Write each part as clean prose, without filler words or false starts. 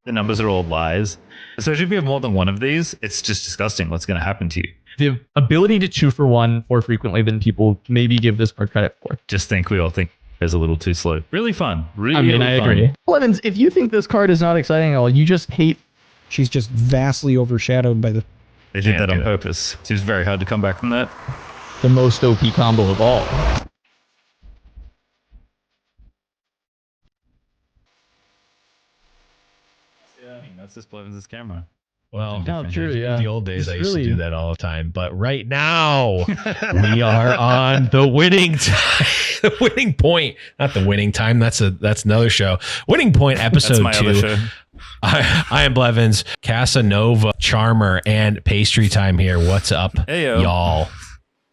The numbers are all lies. Especially if you have more than one of these, it's just disgusting what's going to happen to you. The ability to 2-for-1 more frequently than people maybe give this card credit for. Just think we all think it's a little too slow. Really fun. Really I mean, I fun. agree. Evans, if you think this card is not exciting at all, you just hate... She's just vastly overshadowed by the... They did that on purpose. Seems very hard to come back from that. the most OP combo of all. Yeah, that's just Blevins' camera. Well, No, true, yeah. in the old days, It's I used really- to do that all the time. But right now, we are on the winning time, the winning point. Not the winning time. That's another show. Winning point, episode That's my 2. other show. I am Blevins, Casanova, Charmer, and Pastry Time here. What's up, Heyo. y'all?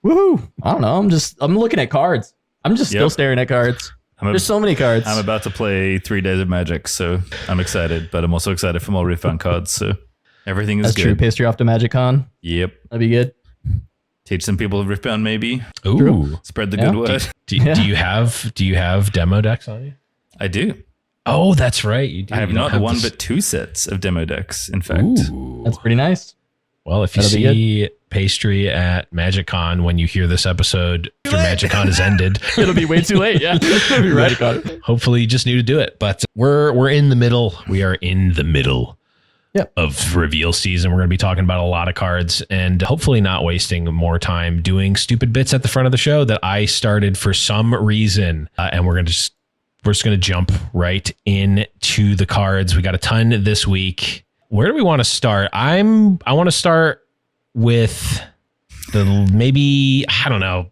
Woohoo! I don't know. I'm looking at cards. I'm just still staring at cards. There's so many cards. I'm about to play 3 Days of Magic, so I'm excited. But I'm also excited for more Riftbound cards, so everything is That's good. true. Pastry off to Magic Con. Yep. That'd be good. Teach some people Riftbound, maybe. Ooh, True. Spread the Yeah. good word. do you have demo decks on you? I do. Oh, that's right. You do. I have You don't not one this- but 2 sets of demo decks, in fact. Ooh. That's pretty nice. Well, if you That'll be see Pastry at MagicCon when you hear this episode, after MagicCon has ended, It'll be way too late. Yeah. It'll be Magic Con. hopefully you just knew to do it. But we're in the middle. We are in the middle of reveal season. We're going to be talking about a lot of cards and hopefully not wasting more time doing stupid bits at the front of the show that I started for some reason. And we're just going to jump right into the cards. We got a ton this week. Where do we want to start? I want to start with the maybe, I don't know,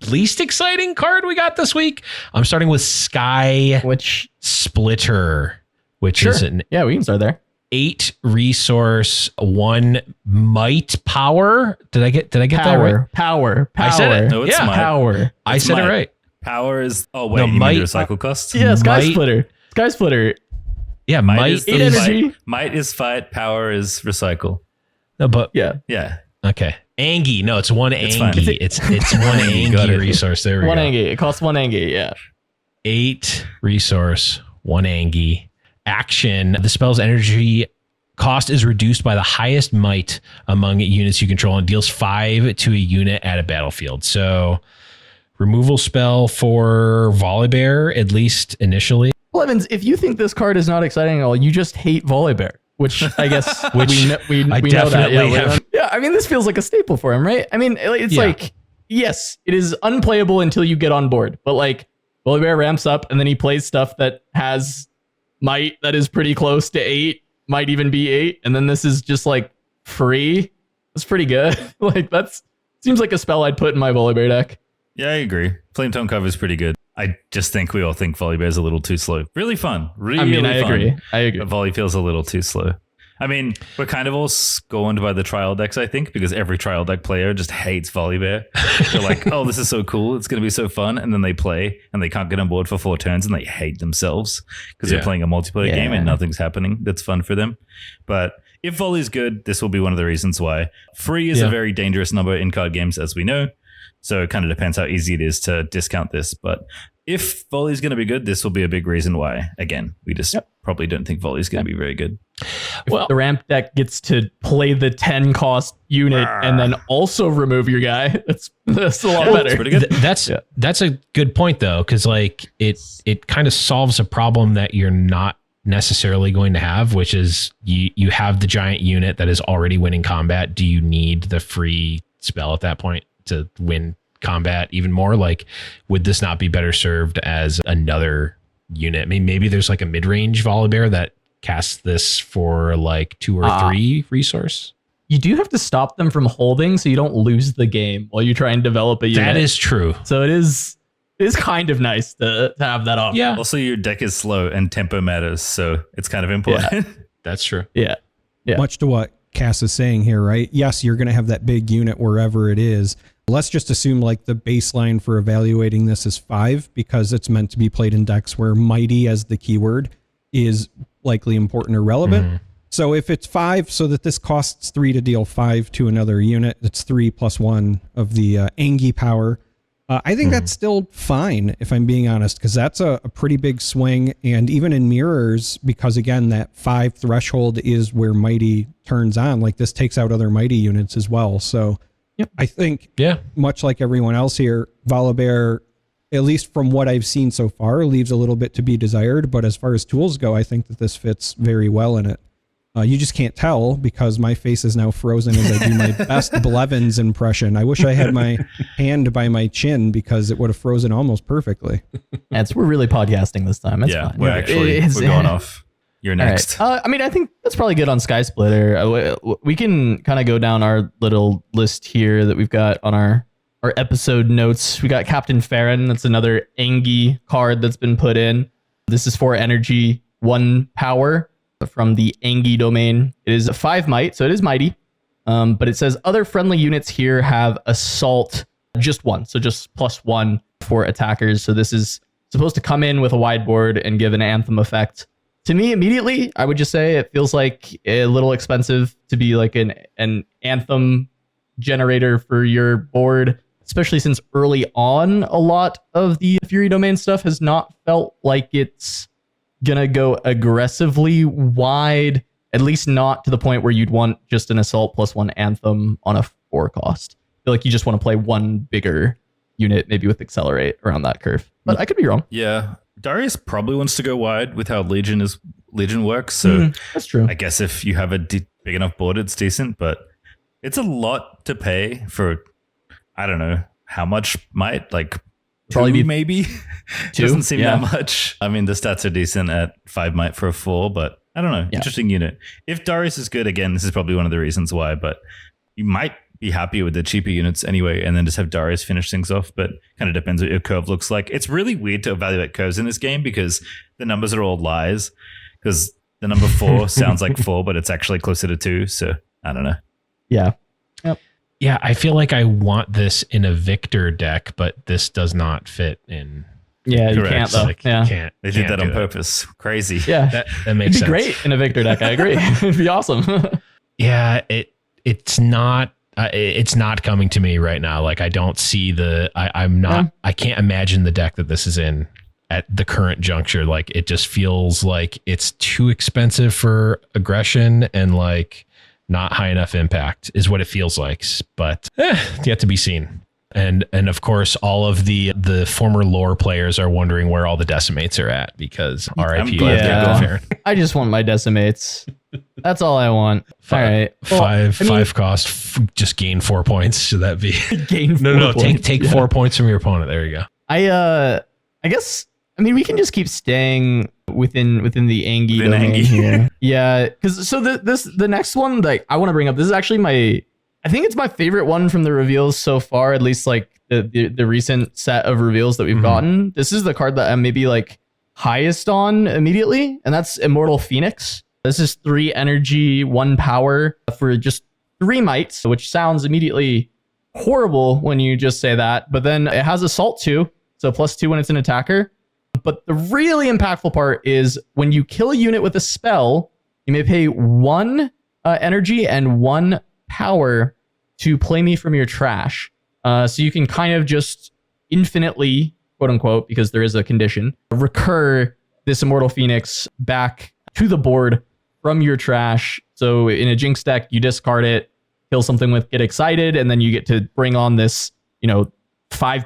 least exciting card we got this week. I'm starting with Sky Which Splitter, which is an yeah, we can start there. 8 resource, 1 might power. Did I get that right? Power. I said it. No, it's Yeah. might. Power. I It's said it might. right. Power is... Oh, wait, No, you mean might- the recycle cost? Yeah, Sky Might- Splitter. Sky Splitter. Yeah, Might might is the Eight is energy. fight. Might is fight. Power is recycle. no, but Yeah. Yeah. okay. Angie. No, it's 1 It's fine. Angie. It's 1 You got Angie it. resource. There we One go. Angie. It costs 1 Angie. Yeah. 8 resource, 1 Angie. Action. The spell's energy cost is reduced by the highest might among units you control and deals 5 to a unit at a battlefield. So removal spell for Volibear, at least initially. Well, Evans, if you think this card is not exciting at all, you just hate Volibear, which I guess we know that. definitely Yeah, have. yeah, I mean, this feels like a staple for him, right? I mean, it's Yeah. like, yes, it is unplayable until you get on board, but like Volibear ramps up and then he plays stuff that has might that is pretty close to 8, might even be 8, and then this is just like free. It's pretty good. Like seems like a spell I'd put in my Volibear deck. Yeah, I agree. Flame Tone cover is pretty good. I just think we all think Volibear is a little too slow. Really fun. Really, I mean, really I fun. agree. I agree. But Volley feels a little too slow. I mean, we're kind of all scorned by the trial decks, I think, because every trial deck player just hates Volibear. They're like, oh, this is so cool. It's going to be so fun. And then they play and they can't get on board for 4 turns and they hate themselves because they're playing a multiplayer game and nothing's happening that's fun for them. But if Volley's good, this will be one of the reasons why. Free is a very dangerous number in card games, as we know. So it kind of depends how easy it is to discount this. But if Volley's going to be good, this will be a big reason why. Again, we just probably don't think Volley's going to be very good. Well, the ramp deck gets to play the 10 cost unit and then also remove your guy. That's a lot better. It's pretty good. That's a good point though, because like it kind of solves a problem that you're not necessarily going to have, which is you have the giant unit that is already winning combat. Do you need the free spell at that point to win combat even more? Like, would this not be better served as another unit? I mean, maybe there's like a mid-range Volibear that casts this for like 2 or 3 resource. You do have to stop them from holding so you don't lose the game while you try and develop a unit. That is true. So it is kind of nice to have that option. Yeah, Also, your deck is slow and tempo matters, so it's kind of important. that's true. Yeah. Much to what Cass is saying here, right? Yes, you're going to have that big unit wherever it is. Let's just assume like the baseline for evaluating this is 5 because it's meant to be played in decks where mighty as the keyword is likely important or relevant. So if it's 5, so that this costs 3 to deal 5 to another unit, it's 3 plus 1 of the Angie power. I think that's still fine, if I'm being honest, because that's a pretty big swing. And even in mirrors, because again, that 5 threshold is where Mighty turns on. Like this takes out other Mighty units as well. So I think, much like everyone else here, Volibear, at least from what I've seen so far, leaves a little bit to be desired. But as far as tools go, I think that this fits very well in it. You just can't tell because my face is now frozen as I do my best Blevins impression. I wish I had my hand by my chin because it would have frozen almost perfectly. We're really podcasting this time. That's fine. We're going off. You're next. Right. I think that's probably good on Sky Splitter. We can kind of go down our little list here that we've got on our episode notes. We got Captain Farron. That's another Engi card that's been put in. This is 4 energy, 1 power. From the Engi domain. It is a 5 might, so it is mighty. But it says other friendly units here have assault just 1, so just +1 for attackers. So this is supposed to come in with a wide board and give an anthem effect. To me, immediately, I would just say it feels like a little expensive to be like an anthem generator for your board, especially since early on, a lot of the Fury domain stuff has not felt like it's gonna go aggressively wide, at least not to the point where you'd want just an assault +1 anthem on a 4 cost. I feel like you just want to play one bigger unit, maybe with accelerate around that curve. But I could be wrong. Yeah, Darius probably wants to go wide with how Legion works. So that's true. I guess if you have a big enough board, it's decent, but it's a lot to pay for. I don't know how much might like. Probably 2, maybe. 2 doesn't seem that much. I mean, the stats are decent at 5 might for a 4, but I don't know. Interesting unit. If Darius is good, again, this is probably one of the reasons why, but you might be happy with the cheaper units anyway, and then just have Darius finish things off, but kind of depends what your curve looks like. It's really weird to evaluate curves in this game because the numbers are all lies, because the number 4 sounds like 4, but it's actually closer to 2, so I don't know. Yeah. Yep. Yeah, I feel like I want this in a Victor deck, but this does not fit in. Yeah, you can't though. Like, yeah, they did that on purpose. Crazy. Yeah, that makes sense. It'd be great in a Victor deck. I agree. It'd be awesome. Yeah, it's not coming to me right now. Like I don't see I can't imagine the deck that this is in at the current juncture. Like it just feels like it's too expensive for aggression and like not high enough impact is what it feels like, but yet to be seen. And of course, all of the former lore players are wondering where all the decimates are at because RIP. I just want my decimates. That's all I want. All right, five cost. Just gain 4 points. Should that be gain? No. Take 4 points from your opponent. There you go. I guess. I mean, we can just keep staying within the Engi domain here. Yeah, because the next one that I want to bring up, this is actually I think it's my favorite one from the reveals so far, at least like the recent set of reveals that we've gotten. This is the card that I'm maybe like highest on immediately, and that's Immortal Phoenix. This is 3 energy, 1 power for just 3 mites, which sounds immediately horrible when you just say that, but then it has Assault 2, so +2 when it's an attacker. But the really impactful part is when you kill a unit with a spell, you may pay 1 energy and 1 power to play me from your trash. So you can kind of just infinitely, quote unquote, because there is a condition, recur this Immortal Phoenix back to the board from your trash. So in a Jinx deck, you discard it, kill something with Get Excited, and then you get to bring on this, 5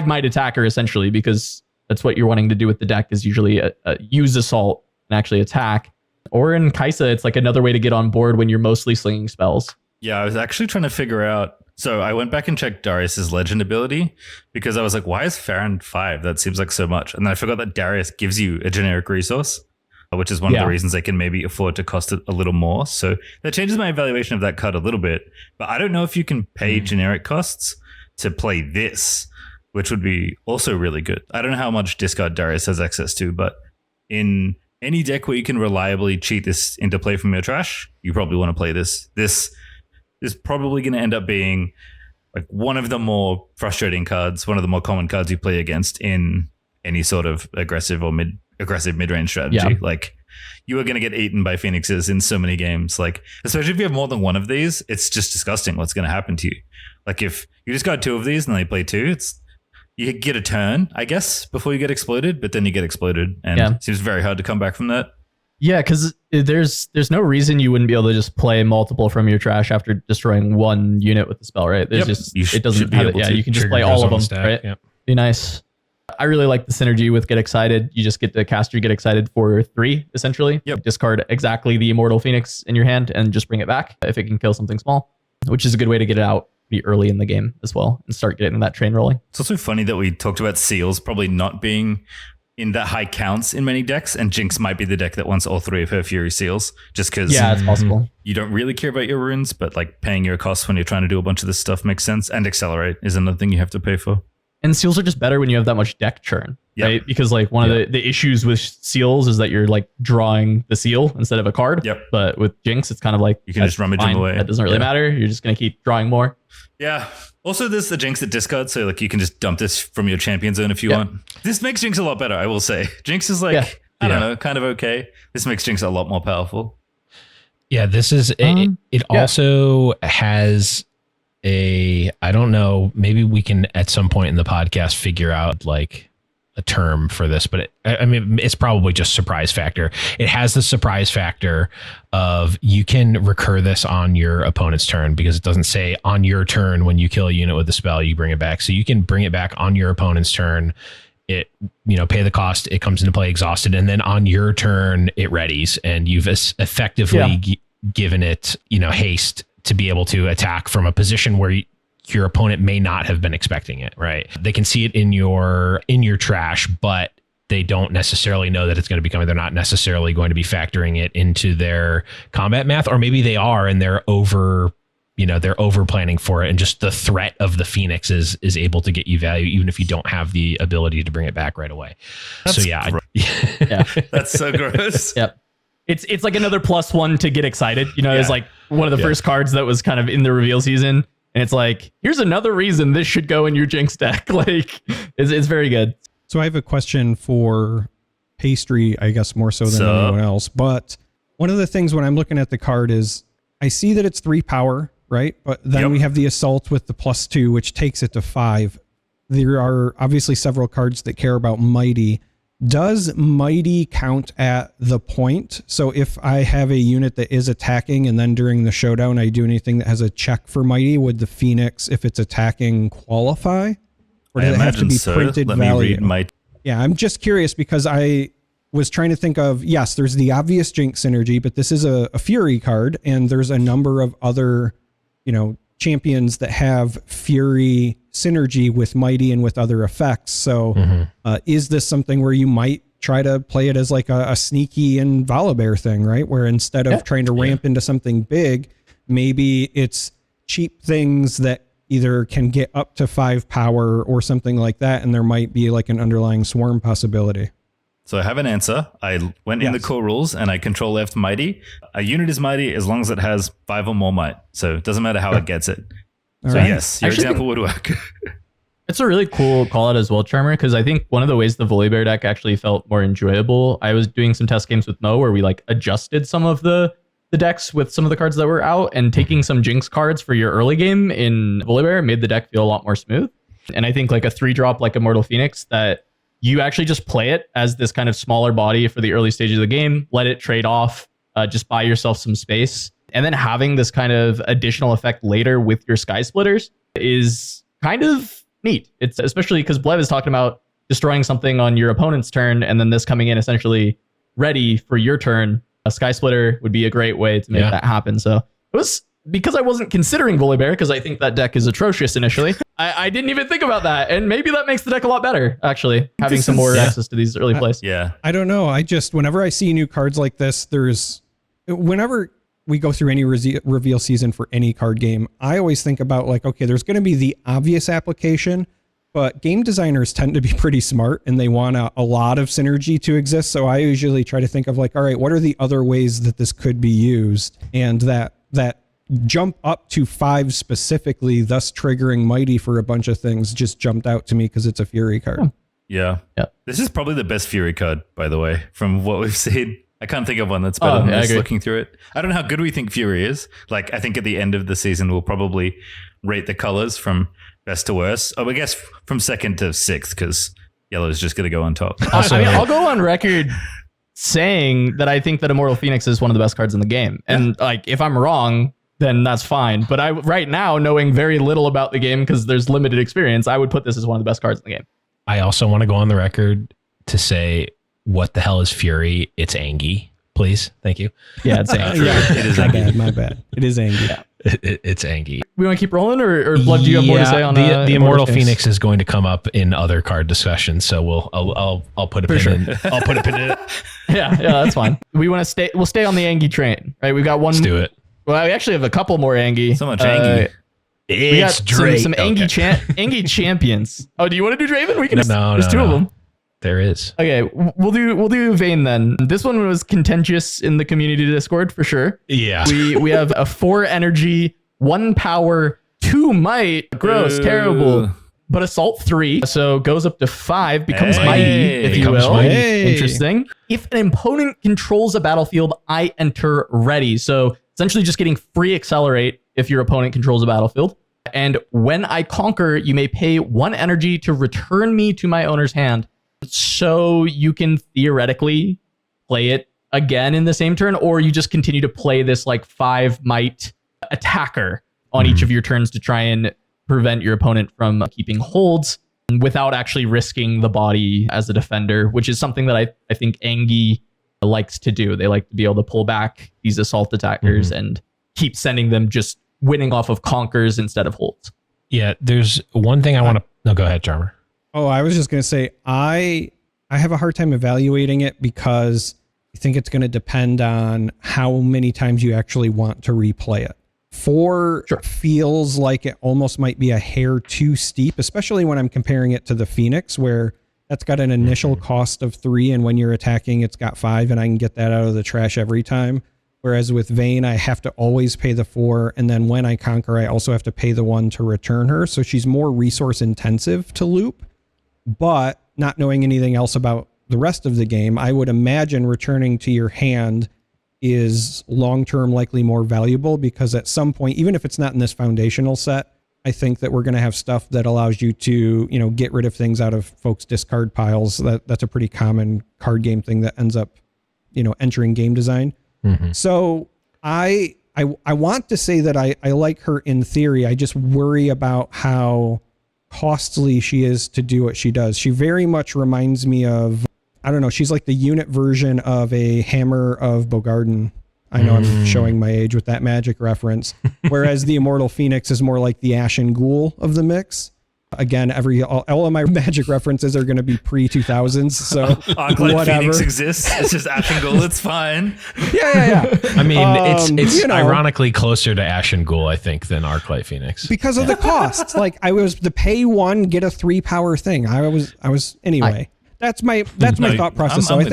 might attacker essentially, because that's what you're wanting to do with the deck is usually use Assault and actually attack. Or in Kaisa, it's like another way to get on board when you're mostly slinging spells. Yeah, I was actually trying to figure out. So I went back and checked Darius's legend ability because I was like, why is Farron 5? That seems like so much. And then I forgot that Darius gives you a generic resource, which is one of the reasons they can maybe afford to cost it a little more. So that changes my evaluation of that card a little bit. But I don't know if you can pay generic costs to play this, which would be also really good. I don't know how much discard Darius has access to, but in any deck where you can reliably cheat this into play from your trash, you probably want to play this. This is probably going to end up being like one of the more frustrating cards, one of the more common cards you play against in any sort of aggressive or mid-range strategy. Yeah. Like you are going to get eaten by Phoenixes in so many games. Like, especially if you have more than one of these, it's just disgusting what's going to happen to you. Like if you just got 2 of these and they play 2, you get a turn, I guess, before you get exploded, but then you get exploded, and it seems very hard to come back from that. Yeah, because there's no reason you wouldn't be able to just play multiple from your trash after destroying one unit with the spell, right? There's it doesn't have it. Yeah, you can just play all of them, right? Yep. Be nice. I really like the synergy with Get Excited. You just get to cast your Get Excited for 3, essentially. Yep. Discard exactly the Immortal Phoenix in your hand and just bring it back if it can kill something small, which is a good way to get it out pretty early in the game as well and start getting that train rolling. It's also funny that we talked about seals probably not being in that high counts in many decks, and Jinx might be the deck that wants all 3 of her Fury seals, just because it's possible. You don't really care about your runes, but like paying your costs when you're trying to do a bunch of this stuff makes sense. And Accelerate is another thing you have to pay for. And seals are just better when you have that much deck churn, right? Because like one of the issues with seals is that you're like drawing the seal instead of a card. Yep. But with Jinx, it's kind of like you can just rummage them away. That doesn't really matter. You're just going to keep drawing more. Yeah. Also, there's the Jinx that discard, so like you can just dump this from your champion zone if you want. This makes Jinx a lot better, I will say. Jinx is like, I don't know, kind of okay. This makes Jinx a lot more powerful. Yeah, this is it also has I don't know, maybe we can at some point in the podcast figure out like a term for this, but I mean, it's probably just surprise factor. It has the surprise factor of you can recur this on your opponent's turn, because it doesn't say on your turn when you kill a unit with the spell, you bring it back. So you can bring it back on your opponent's turn. It, pay the cost, it comes into play exhausted, and then on your turn, it readies, and you've effectively given it, haste to be able to attack from a position where your opponent may not have been expecting it, right? They can see it in your trash, but they don't necessarily know that it's going to be coming. They're not necessarily going to be factoring it into their combat math, or maybe they are and they're over planning for it, and just the threat of the Phoenix is able to get you value even if you don't have the ability to bring it back right away. That's that's so gross. Yep. It's like another +1 to Get Excited. It's like one of the first cards that was kind of in the reveal season. And it's like, here's another reason this should go in your Jinx deck. Like, it's very good. So I have a question for Pastry, I guess more so than anyone else. But one of the things when I'm looking at the card is I see that it's 3 power, right? But then we have the Assault with the +2, which takes it to 5. There are obviously several cards that care about Mighty. Does Mighty count at the point? So if I have a unit that is attacking and then during the showdown I do anything that has a check for Mighty, would the Phoenix, if it's attacking, qualify? Or does it have to be printed value? Yeah, I'm just curious because I was trying to think of, yes, there's the obvious Jinx synergy, but this is a Fury card, and there's a number of other, champions that have Fury synergy with Mighty and with other effects. So is this something where you might try to play it as like a sneaky and Volibear thing, right? Where instead of trying to ramp into something big, maybe it's cheap things that either can get up to 5 power or something like that, and there might be like an underlying swarm possibility. So I have an answer. I went in the core rules and I control F Mighty. A unit is Mighty as long as it has 5 or more might. So it doesn't matter how it gets it. Yes, your example would work. It's a really cool call out as well, Charmer, because I think one of the ways the Volibear deck actually felt more enjoyable, I was doing some test games with Mo where we like adjusted some of the decks with some of the cards that were out, and taking some Jinx cards for your early game in Volibear made the deck feel a lot more smooth. And I think like a 3-drop like Immortal Phoenix, that you actually just play it as this kind of smaller body for the early stages of the game, let it trade off, just buy yourself some space. And then having this kind of additional effect later with your Sky Splitters is kind of neat. It's especially because Blev is talking about destroying something on your opponent's turn, and then this coming in essentially ready for your turn. A Sky Splitter would be a great way to make that happen. So it was, because I wasn't considering Volibear, because I think that deck is atrocious initially, I didn't even think about that. And maybe that makes the deck a lot better, actually, having some more access to these early plays. I don't know. Whenever I see new cards like this, whenever we go through any reveal season for any card game, I always think about like, okay, there's going to be the obvious application, but game designers tend to be pretty smart and they want a lot of synergy to exist. So I usually try to think of like, all right, what are the other ways that this could be used? And that jump up to 5 specifically, thus triggering Mighty for a bunch of things, just jumped out to me because it's a Fury card. Yeah. This is probably the best Fury card, by the way, from what we've seen. I can't think of one that's better than I this agree. looking through it. I don't know how good we think Fury is. Like, I think at the end of the season, we'll probably rate the colors from best to worst. Oh, I guess from second to sixth, because yellow is just going to go on top. I mean, I'll go on record saying that I think that Immortal Phoenix is one of the best cards in the game. And like, if I'm wrong, then that's fine. But I right now, knowing very little about the game because there's limited experience, I would put this as one of the best cards in the game. I also want to go on the record to say, what the hell is Fury? It's Angie, please. Thank you. Yeah, it's Angie. It is My bad. It is angry. Yeah. It's Angie. We want to keep rolling, or Blood, do you have more to say on the Immortal Phoenix is going to come up in other card discussions, so I'll put a pin in. I'll put a pin in it. Yeah, that's fine. We'll stay on the Angie train, right? We got one. Let's do it. Well, we actually have a couple more Angie. So much Angie. We got It's Drake. some Angie Angie champions. Oh, do you want to do Draven? We can. There's two of them. There is. Okay, we'll do Vayne then. This one was contentious in the community Discord for sure. Yeah. We have a 4 energy, 1 power, 2 might. Gross, terrible. But assault 3, so goes up to 5, becomes mighty, if you Becomes will. mighty. Interesting. If an opponent controls a battlefield, I enter ready. So essentially just getting free accelerate if your opponent controls a battlefield. And when I conquer, you may pay 1 energy to return me to my owner's hand. So you can theoretically play it again in the same turn, or you just continue to play this like 5 might attacker on each of your turns to try and prevent your opponent from keeping holds without actually risking the body as a defender, which is something that I think Angie likes to do. They like to be able to pull back these assault attackers and keep sending them just winning off of conquers instead of holds. Yeah, there's one thing I want to... No, go ahead, Charmer. Oh, I was just going to say, I have a hard time evaluating it because I think it's going to depend on how many times you actually want to replay it. 4 feels like it almost might be a hair too steep, especially when I'm comparing it to the Phoenix, where that's got an initial cost of 3, and when you're attacking, it's got 5, and I can get that out of the trash every time. Whereas with Vayne, I have to always pay the 4, and then when I conquer, I also have to pay the 1 to return her. So she's more resource intensive to loop. But not knowing anything else about the rest of the game, I would imagine returning to your hand is long-term likely more valuable, because at some point, even if it's not in this foundational set, I think that we're going to have stuff that allows you to, get rid of things out of folks' discard piles. That's a pretty common card game thing that ends up, entering game design. So I want to say that I like her in theory. I just worry about how costly she is to do what she does. She very much reminds me of, I don't know, she's like the unit version of a Hammer of Bogarden. I know I'm showing my age with that Magic reference. Whereas the Immortal Phoenix is more like the Ashen Ghoul of the mix. Again, all of my Magic references are going to be pre-2000s, so Arclight Phoenix exists. It's just Ashen Ghoul. It's fine. Yeah. I mean, it's ironically closer to Ashen Ghoul, I think, than Arclight Phoenix. Because of the costs. Like, I was the pay 1, get a 3 power thing. I was anyway. That's my thought process. So I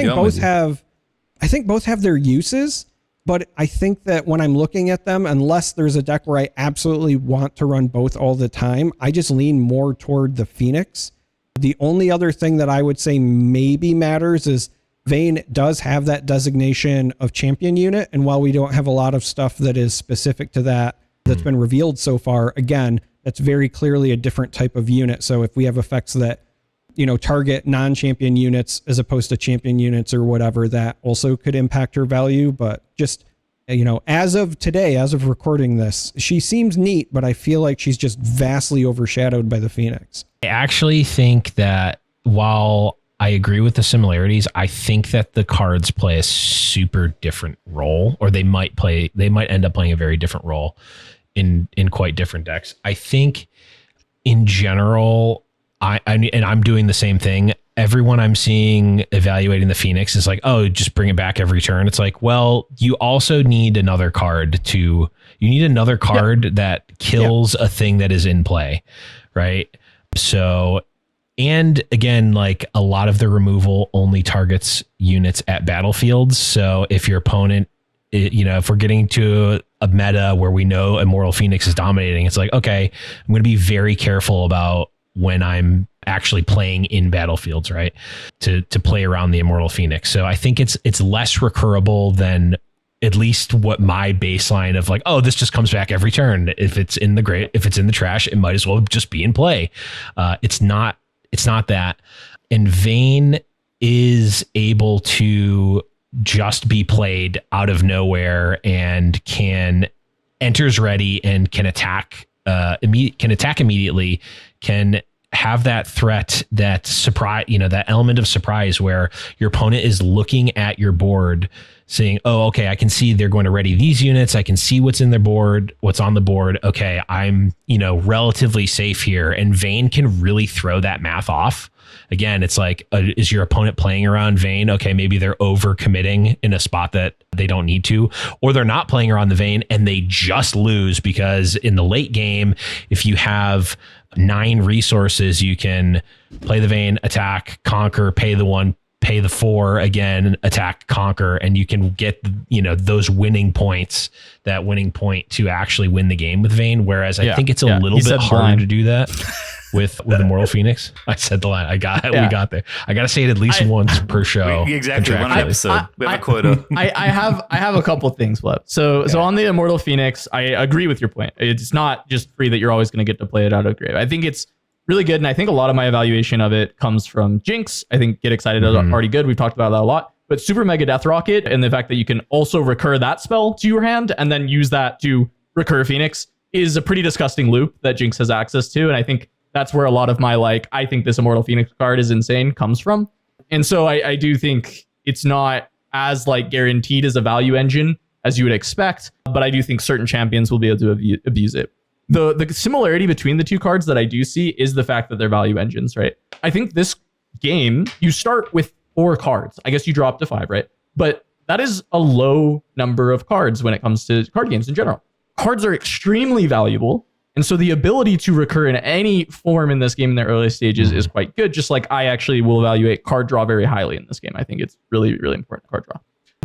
think both have their uses. But I think that when I'm looking at them, unless there's a deck where I absolutely want to run both all the time, I just lean more toward the Phoenix. The only other thing that I would say maybe matters is Vayne does have that designation of champion unit. And while we don't have a lot of stuff that is specific to that's been revealed so far, again, that's very clearly a different type of unit. So if we have effects that, target non-champion units as opposed to champion units or whatever, that also could impact her value. But just, as of today, as of recording this, she seems neat, but I feel like she's just vastly overshadowed by the Phoenix. I actually think that while I agree with the similarities, I think that the cards play a super different role, or they might end up playing a very different role in quite different decks. I think in general, I'm doing the same thing. Everyone I'm seeing evaluating the Phoenix is like, oh, just bring it back every turn. It's like, well, you also need another card that kills a thing that is in play, right? So, and again, like a lot of the removal only targets units at battlefields. So if your opponent, if we're getting to a meta where we know Immortal Phoenix is dominating, it's like, okay, I'm going to be very careful about when I'm actually playing in battlefields, right? To play around the Immortal Phoenix. So I think it's less recurable than at least what my baseline of like, oh, this just comes back every turn. If it's in the trash, it might as well just be in play. It's not that. And Vayne is able to just be played out of nowhere and enters ready and can attack immediately, can have that threat, that surprise, that element of surprise where your opponent is looking at your board saying, oh, okay, I can see they're going to ready these units. I can see what's on the board. Okay, I'm, relatively safe here. And Vayne can really throw that math off. Again, it's like, is your opponent playing around Vayne? Okay, maybe they're over committing in a spot that they don't need to, or they're not playing around the Vayne and they just lose because in the late game, if you have 9 resources, you can play the Vayne, attack, conquer, pay the 1, pay the 4 again, attack, conquer, and you can get, those winning points, that winning point to actually win the game with Vayne. Whereas I think it's a little bit harder to do that with Immortal Phoenix. I said the line. We got there. I got to say it at least once per show. Exactly. One episode. We have a quota. I have a couple things left. So on the Immortal Phoenix, I agree with your point. It's not just free that you're always going to get to play it out of grave. I think it's really good. And I think a lot of my evaluation of it comes from Jinx. I think Get Excited is already good. We've talked about that a lot. But Super Mega Death Rocket and the fact that you can also recur that spell to your hand and then use that to recur Phoenix is a pretty disgusting loop that Jinx has access to. And I think that's where a lot of my, I think this Immortal Phoenix card is insane comes from. And so I do think it's not as guaranteed as a value engine as you would expect, but I do think certain champions will be able to abuse it. The similarity between the two cards that I do see is the fact that they're value engines, right? I think this game, you start with 4 cards. I guess you drop to 5, right? But that is a low number of cards when it comes to card games in general. Cards are extremely valuable. And so the ability to recur in any form in this game in the early stages is quite good. Just like I actually will evaluate card draw very highly in this game. I think it's really, really important card draw.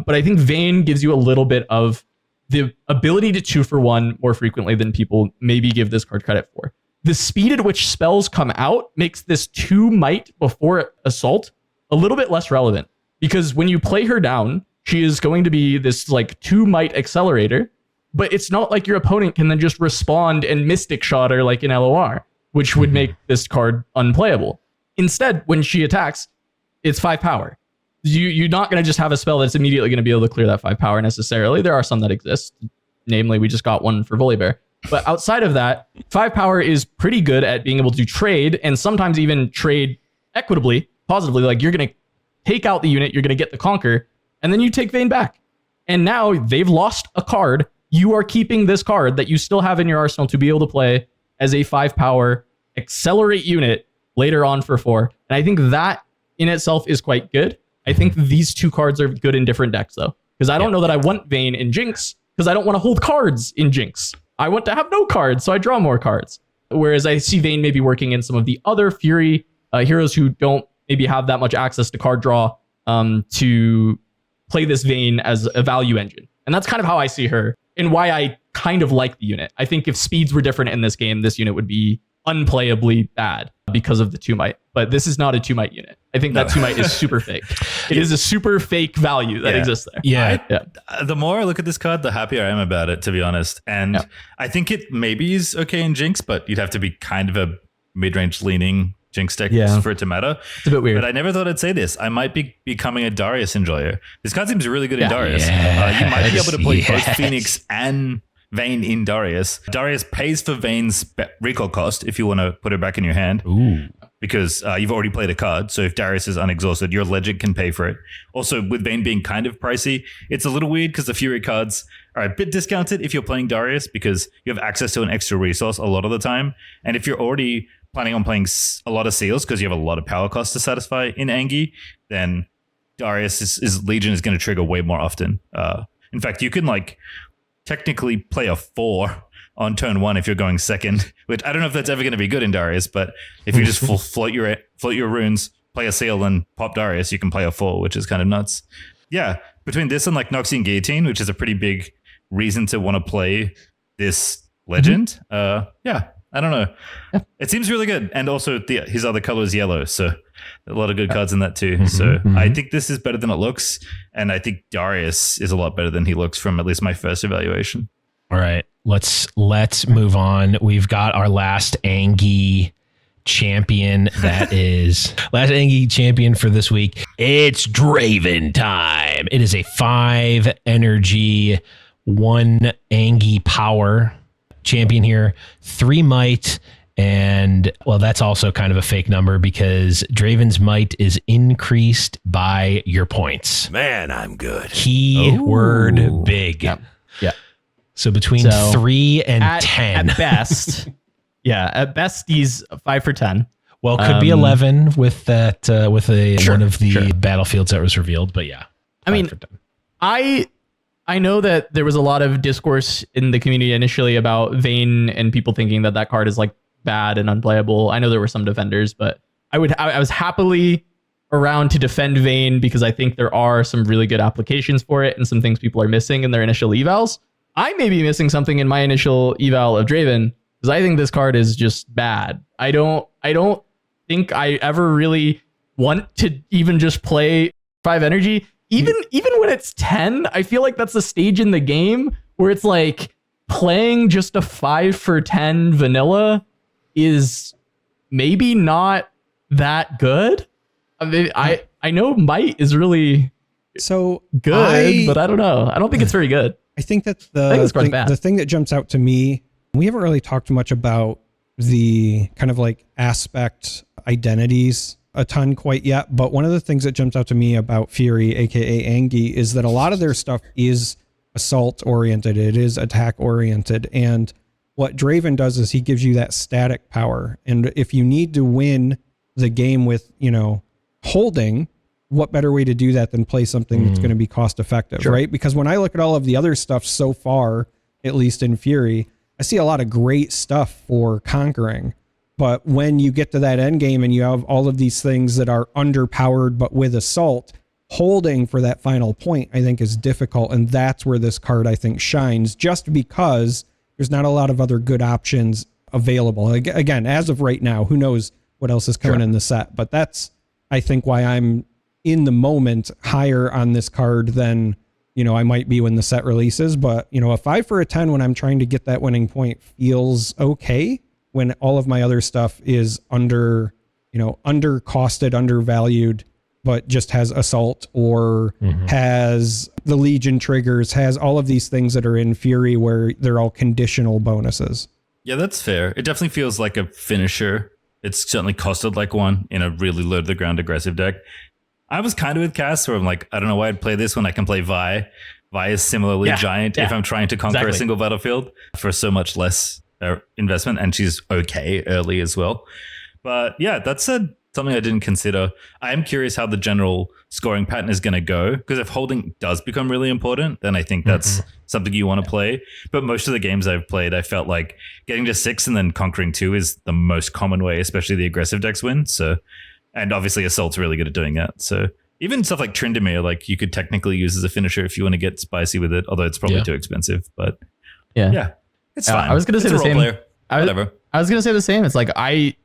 But I think Vayne gives you a little bit of the ability to 2-for-1 more frequently than people maybe give this card credit for. The speed at which spells come out makes this 2 might before assault a little bit less relevant. Because when you play her down, she is going to be this 2 might accelerator. But it's not like your opponent can then just respond and Mystic Shot her like in LOR, which would make this card unplayable. Instead, when she attacks, it's 5 power. You're not going to just have a spell that's immediately going to be able to clear that 5 power necessarily. There are some that exist. Namely, we just got one for Volibear. But outside of that, 5 power is pretty good at being able to trade and sometimes even trade equitably, positively. You're going to take out the unit, you're going to get the conquer, and then you take Vayne back. And now they've lost a card. You are keeping this card that you still have in your arsenal to be able to play as a 5 power accelerate unit later on for 4. And I think that in itself is quite good. I think these 2 cards are good in different decks though, because I don't know that I want Vayne in Jinx because I don't want to hold cards in Jinx. I want to have no cards, so I draw more cards. Whereas I see Vayne maybe working in some of the other Fury heroes who don't maybe have that much access to card draw to play this Vayne as a value engine. And that's kind of how I see her and why I kind of like the unit. I think if speeds were different in this game, this unit would be unplayably bad because of the 2 might. But this is not a 2 might unit. I think that 2 might is super fake. It is a super fake value that exists there. Yeah. The more I look at this card, the happier I am about it, to be honest. And I think it maybe is okay in Jinx, but you'd have to be kind of a mid-range leaning Jinx deck for it to matter. It's a bit weird. But I never thought I'd say this. I might be becoming a Darius enjoyer. This card seems really good in Darius. You might be able to play both Phoenix and Vayne in Darius. Darius pays for Vayne's recall cost if you want to put it back in your hand. Ooh. Because you've already played a card. So if Darius is unexhausted, your Legend can pay for it. Also, with Vayne being kind of pricey, it's a little weird because the Fury cards are a bit discounted if you're playing Darius because you have access to an extra resource a lot of the time. And if you're already planning on playing a lot of seals because you have a lot of power cost to satisfy in Angie, then Darius' Legion is going to trigger way more often. In fact, you can technically play a 4 on turn 1 if you're going second, which I don't know if that's ever going to be good in Darius, but if you just float your runes, play a seal, and pop Darius, you can play a 4, which is kind of nuts. Yeah, between this and Noxian Guillotine, which is a pretty big reason to want to play this Legend, I don't know. Yeah. It seems really good. And also his other color is yellow. So a lot of good cards in that too. So I think this is better than it looks. And I think Darius is a lot better than he looks from at least my first evaluation. All right, let's move on. We've got our last Angie champion. That is last Angie champion for this week. It's Draven time. It is a 5 energy, 1 Angie power champion here, 3 might, and well, that's also kind of a fake number because Draven's might is increased by your points. Man, I'm good. Keyword big. Yeah. So between 3 and 10 at best. Yeah, at best he's 5 for 10. Well, could be 11 with that one of the battlefields that was revealed, but yeah. I mean, I know that there was a lot of discourse in the community initially about Vayne and people thinking that card is like bad and unplayable. I know there were some defenders, but I was happily around to defend Vayne because I think there are some really good applications for it and some things people are missing in their initial evals. I may be missing something in my initial eval of Draven because I think this card is just bad. I don't think I ever really want to even just play 5 energy. Even when it's 10, I feel like that's a stage in the game where it's like playing just a 5 for 10 vanilla is maybe not that good. I mean, I know might is really so good, but I don't know. I don't think it's very good. I think that the thing that jumps out to me, we haven't really talked much about the kind of like aspect identities a ton quite yet, but one of the things that jumps out to me about Fury, aka Angie, is that a lot of their stuff is assault oriented, it is attack oriented, and what Draven does is he gives you that static power, and if you need to win the game with, holding, what better way to do that than play something that's going to be cost effective, right? Because when I look at all of the other stuff so far, at least in Fury, I see a lot of great stuff for conquering. But when you get to that end game and you have all of these things that are underpowered, but with assault, holding for that final point, I think is difficult. And that's where this card, I think, shines, just because there's not a lot of other good options available. Again, as of right now, who knows what else is coming in the set, but that's, I think, why I'm in the moment higher on this card than, I might be when the set releases. But, a 5 for a 10 when I'm trying to get that winning point feels okay when all of my other stuff is undercosted, undervalued, but just has assault or has the Legion triggers, has all of these things that are in Fury where they're all conditional bonuses. Yeah, that's fair. It definitely feels like a finisher. It's certainly costed like one in a really low to the ground aggressive deck. I was kind of with Cass where I'm like, I don't know why I'd play this when I can play Vi. Vi is similarly giant if I'm trying to conquer a single battlefield for so much less investment, and she's okay early as well. But yeah, that's something I didn't consider. I am curious how the general scoring pattern is going to go, because if holding does become really important, then I think that's something you want to play. But most of the games I've played, I felt like getting to 6 and then conquering 2 is the most common way, especially the aggressive decks win. So, and obviously Assault's really good at doing that. So even stuff like Tryndamere, like you could technically use as a finisher if you want to get spicy with it, although it's probably too expensive. But yeah, it's fine. I was going to say the same. Whatever. I was going to say the same. It's like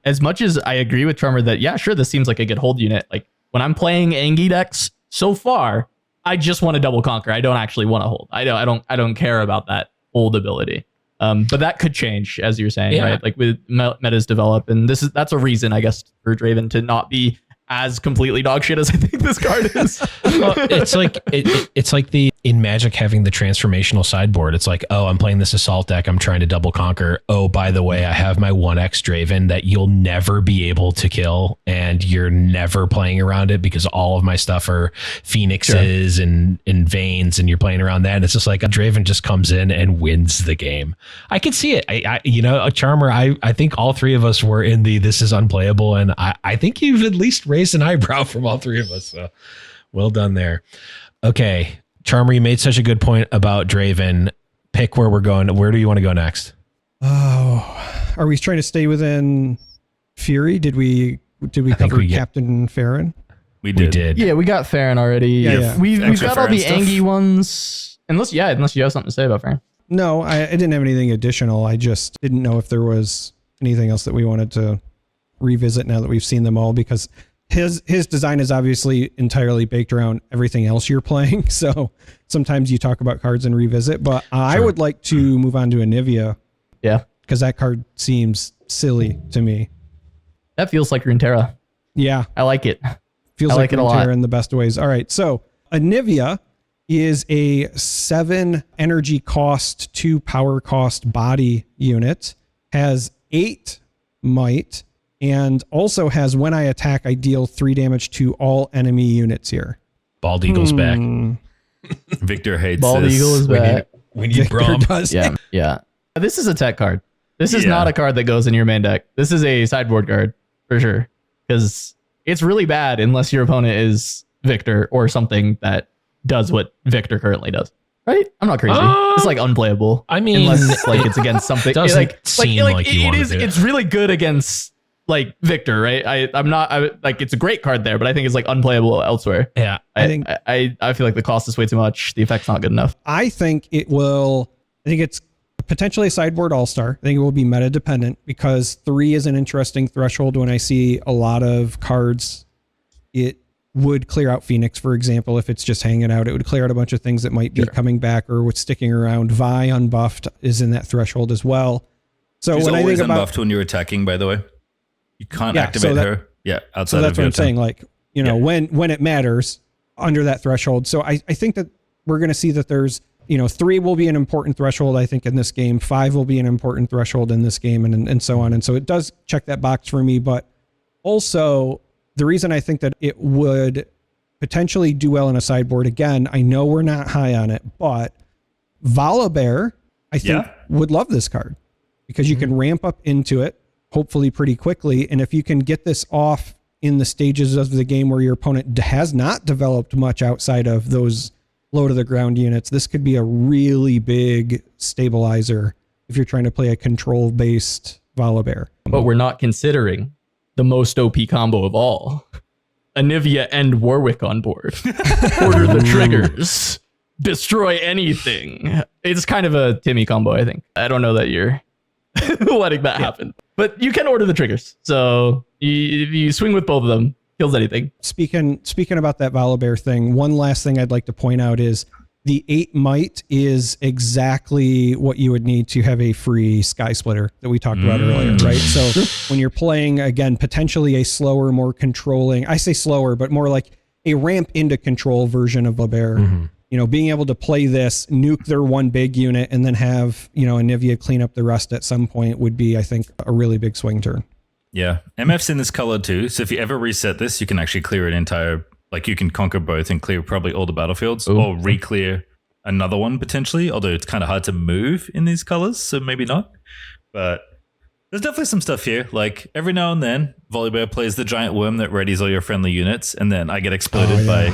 as much as I agree with Trummer that, yeah, sure, this seems like a good hold unit. Like when I'm playing Angie decks so far, I just want to double conquer. I don't actually want to hold. I don't care about that hold ability. But that could change, as you're saying, right? Like with metas develop, and that's a reason, I guess, for Draven to not be as completely dog shit as I think this card is. Well, it's like it's like in Magic having the transformational sideboard. It's like, oh, I'm playing this assault deck, I'm trying to double conquer. Oh, by the way, I have my 1x Draven that you'll never be able to kill, and you're never playing around it because all of my stuff are Phoenixes and Vaynes, and you're playing around that. And it's just like a Draven just comes in and wins the game. I can see it. A Charmer, I think all three of us were in this is unplayable, and I think you've at least raised an eyebrow from all three of us. So well done there. Okay. Charmer, you made such a good point about Draven. Pick where we're going. Where do you want to go next? Oh, are we trying to stay within Fury? Did we cover Captain Farron? We did. Yeah, we got Farron already. Yeah. We've got all the Angie ones. Unless you have something to say about Farron. No, I didn't have anything additional. I just didn't know if there was anything else that we wanted to revisit now that we've seen them all, because his design is obviously entirely baked around everything else you're playing. So sometimes you talk about cards and revisit, but I would like to move on to Anivia. Yeah. Because that card seems silly to me. That feels like Runeterra. Yeah. I like it. Feels I like it a lot. Runeterra in the best ways. All right. So Anivia is a 7 energy cost, 2 power cost body unit, has 8 might, and also has when I attack, I deal 3 damage to all enemy units here. Bald Eagle's back. Victor hates Bald this. Eagle is back. We need Brom. Does. Yeah. This is a tech card. This is Yeah. not a card that goes in your main deck. This is a sideboard card for sure. Because it's really bad unless your opponent is Victor or something that does what Victor currently does. Right? I'm not crazy. It's like unplayable. I mean, unless like it's against something. doesn't seem like you it want to is. do it. It's really good against like Victor, right? I'm not like it's a great card there, but I think it's like unplayable elsewhere. Yeah. I feel like the cost is way too much. The effect's not good enough. I think it's potentially a sideboard all-star. I think it will be meta dependent because 3 is an interesting threshold. When I see a lot of cards, it would clear out Phoenix, for example. If it's just hanging out, it would clear out a bunch of things that might be coming back or with sticking around. Vi unbuffed is in that threshold as well. So She's when I always think about unbuffed when you're attacking, by the way. You can't Yeah, activate so that- her. Yeah, outside so that's of what your I'm saying. turn. Like, you know, when it matters under that threshold. So I think that we're going to see that there's, 3 will be an important threshold, I think, in this game. 5 will be an important threshold in this game and so on. And so it does check that box for me. But also the reason I think that it would potentially do well in a sideboard, again, I know we're not high on it, but Volibear, I think, would love this card because you can ramp up into it, hopefully pretty quickly. And if you can get this off in the stages of the game where your opponent has not developed much outside of those low to the ground units, this could be a really big stabilizer if you're trying to play a control based Volibear. But we're not considering the most OP combo of all. Anivia and Warwick on board. Order the triggers. Destroy anything. It's kind of a Timmy combo, I think. I don't know that you're letting that happen. But you can order the triggers. So if you swing with both of them, kills anything. Speaking about that Volibear thing, one last thing I'd like to point out is the 8 might is exactly what you would need to have a free Sky Splitter that we talked about earlier, right? So when you're playing, again, potentially a slower, more controlling, I say slower, but more like a ramp into control version of Volibear, being able to play this, nuke their one big unit, and then have, Anivia clean up the rest at some point would be, I think, a really big swing turn. Yeah. MF's in this color too. So if you ever reset this, you can actually clear an entire, like you can conquer both and clear probably all the battlefields or re-clear another one potentially, although it's kind of hard to move in these colors. So maybe not. But there's definitely some stuff here. Like every now and then, Volibear plays the giant worm that readies all your friendly units. And then I get exploded by,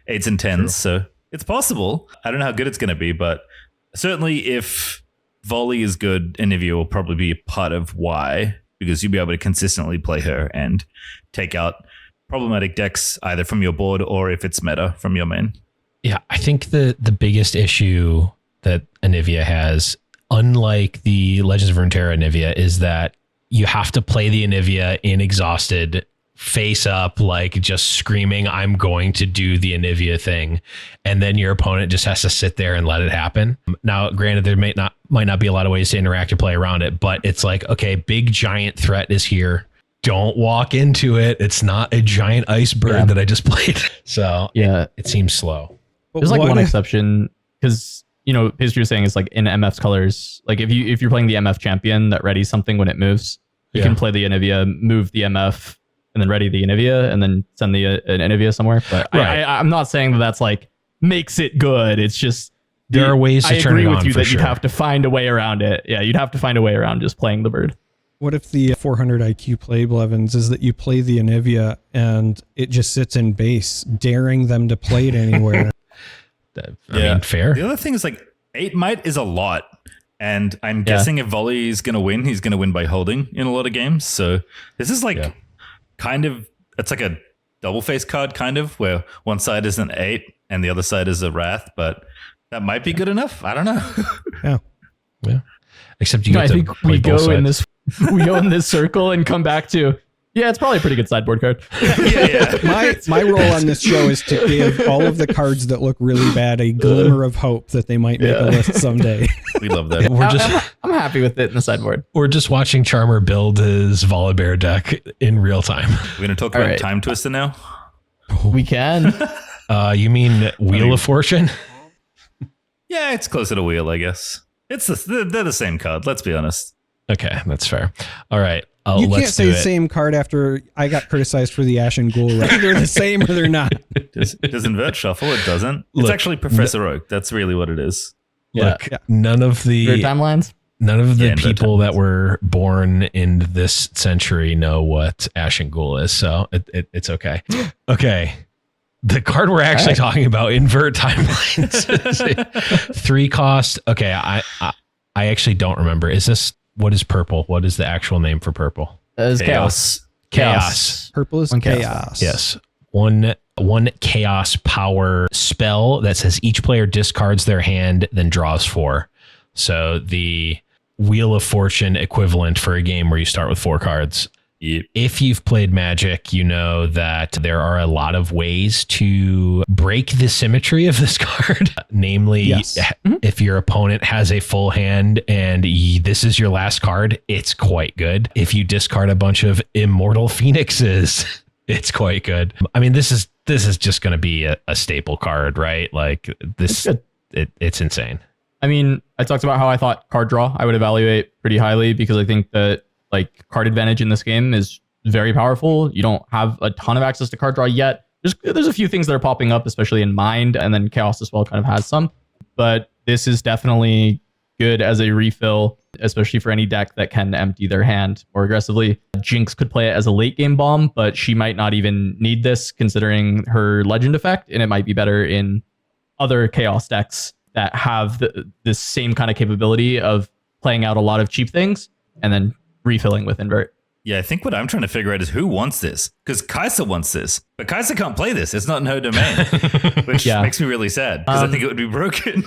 8s and 10s. So it's possible. I don't know how good it's going to be, but certainly if Volley is good, Anivia will probably be part of why, because you'll be able to consistently play her and take out problematic decks either from your board or if it's meta from your main. Yeah, I think the biggest issue that Anivia has, unlike the Legends of Runeterra Anivia, is that you have to play the Anivia in exhausted, face up, like just screaming, I'm going to do the Anivia thing. And then your opponent just has to sit there and let it happen. Now, granted, there might not be a lot of ways to interact or play around it, but it's like, okay, big giant threat is here. Don't walk into it. It's not a giant iceberg that I just played. So it seems slow. There's like one exception because, history was saying is like in MF's colors, like if you're playing the MF champion that readies something when it moves, you can play the Anivia, move the MF, and then ready the Anivia, and then send the an Anivia somewhere. But I'm not saying that that's like makes it good. It's just there are ways to turn it on. I agree with you that you'd have to find a way around it. Yeah, you'd have to find a way around just playing the bird. What if the 400 IQ play, Blevins, is that you play the Anivia and it just sits in base, daring them to play it anywhere? I mean, fair. The other thing is like 8 might is a lot. And I'm guessing if Volley is going to win, he's going to win by holding in a lot of games. So this is like kind of, it's like a double face card kind of where one side is an 8 and the other side is a Wrath, but that might be good enough. I don't know. Yeah. Except you I think we go in this we go in this circle and come back to, yeah, it's probably a pretty good sideboard card. My role on this show is to give all of the cards that look really bad a glimmer of hope that they might make a list someday. We love that. I'm happy with it in the sideboard. We're just watching Charmer build his Volibear deck in real time. We're going to talk about Time Twister now. We can. You mean Wheel of Fortune? Yeah, it's closer to Wheel, I guess. They're the same card, let's be honest. Okay, that's fair. All right. You can't say the same card after I got criticized for the Ashen Ghoul. Right? They're the same or they're not. Does Invert shuffle? It doesn't. It's actually Professor Oak. That's really what it is. Look, none of the timelines. None of the people that were born in this century know what Ashen Ghoul is, so it's okay. Okay. The card we're actually talking about, Invert Timelines. 3 cost. Okay, I actually don't remember. What is purple? What is the actual name for purple? Chaos. Purple is chaos. Yes. One chaos power spell that says each player discards their hand, then draws 4. So the Wheel of Fortune equivalent for a game where you start with 4 cards. Yep. If you've played Magic, you know that there are a lot of ways to break the symmetry of this card. Namely, if your opponent has a full hand and this is your last card, it's quite good. If you discard a bunch of Immortal Phoenixes, it's quite good. I mean, this is just going to be a staple card, right? Like this, it's insane. I mean, I talked about how I thought card draw I would evaluate pretty highly because I think that like card advantage in this game is very powerful. You don't have a ton of access to card draw yet. There's a few things that are popping up, especially in Mind, and then Chaos as well kind of has some. But this is definitely good as a refill, especially for any deck that can empty their hand more aggressively. Jinx could play it as a late game bomb, but she might not even need this considering her legend effect, and it might be better in other Chaos decks that have this same kind of capability of playing out a lot of cheap things and then refilling with Invert. Yeah, I think what I'm trying to figure out is who wants this. Because Kai'Sa wants this, but Kai'Sa can't play this. It's not in her domain, which makes me really sad because I think it would be broken.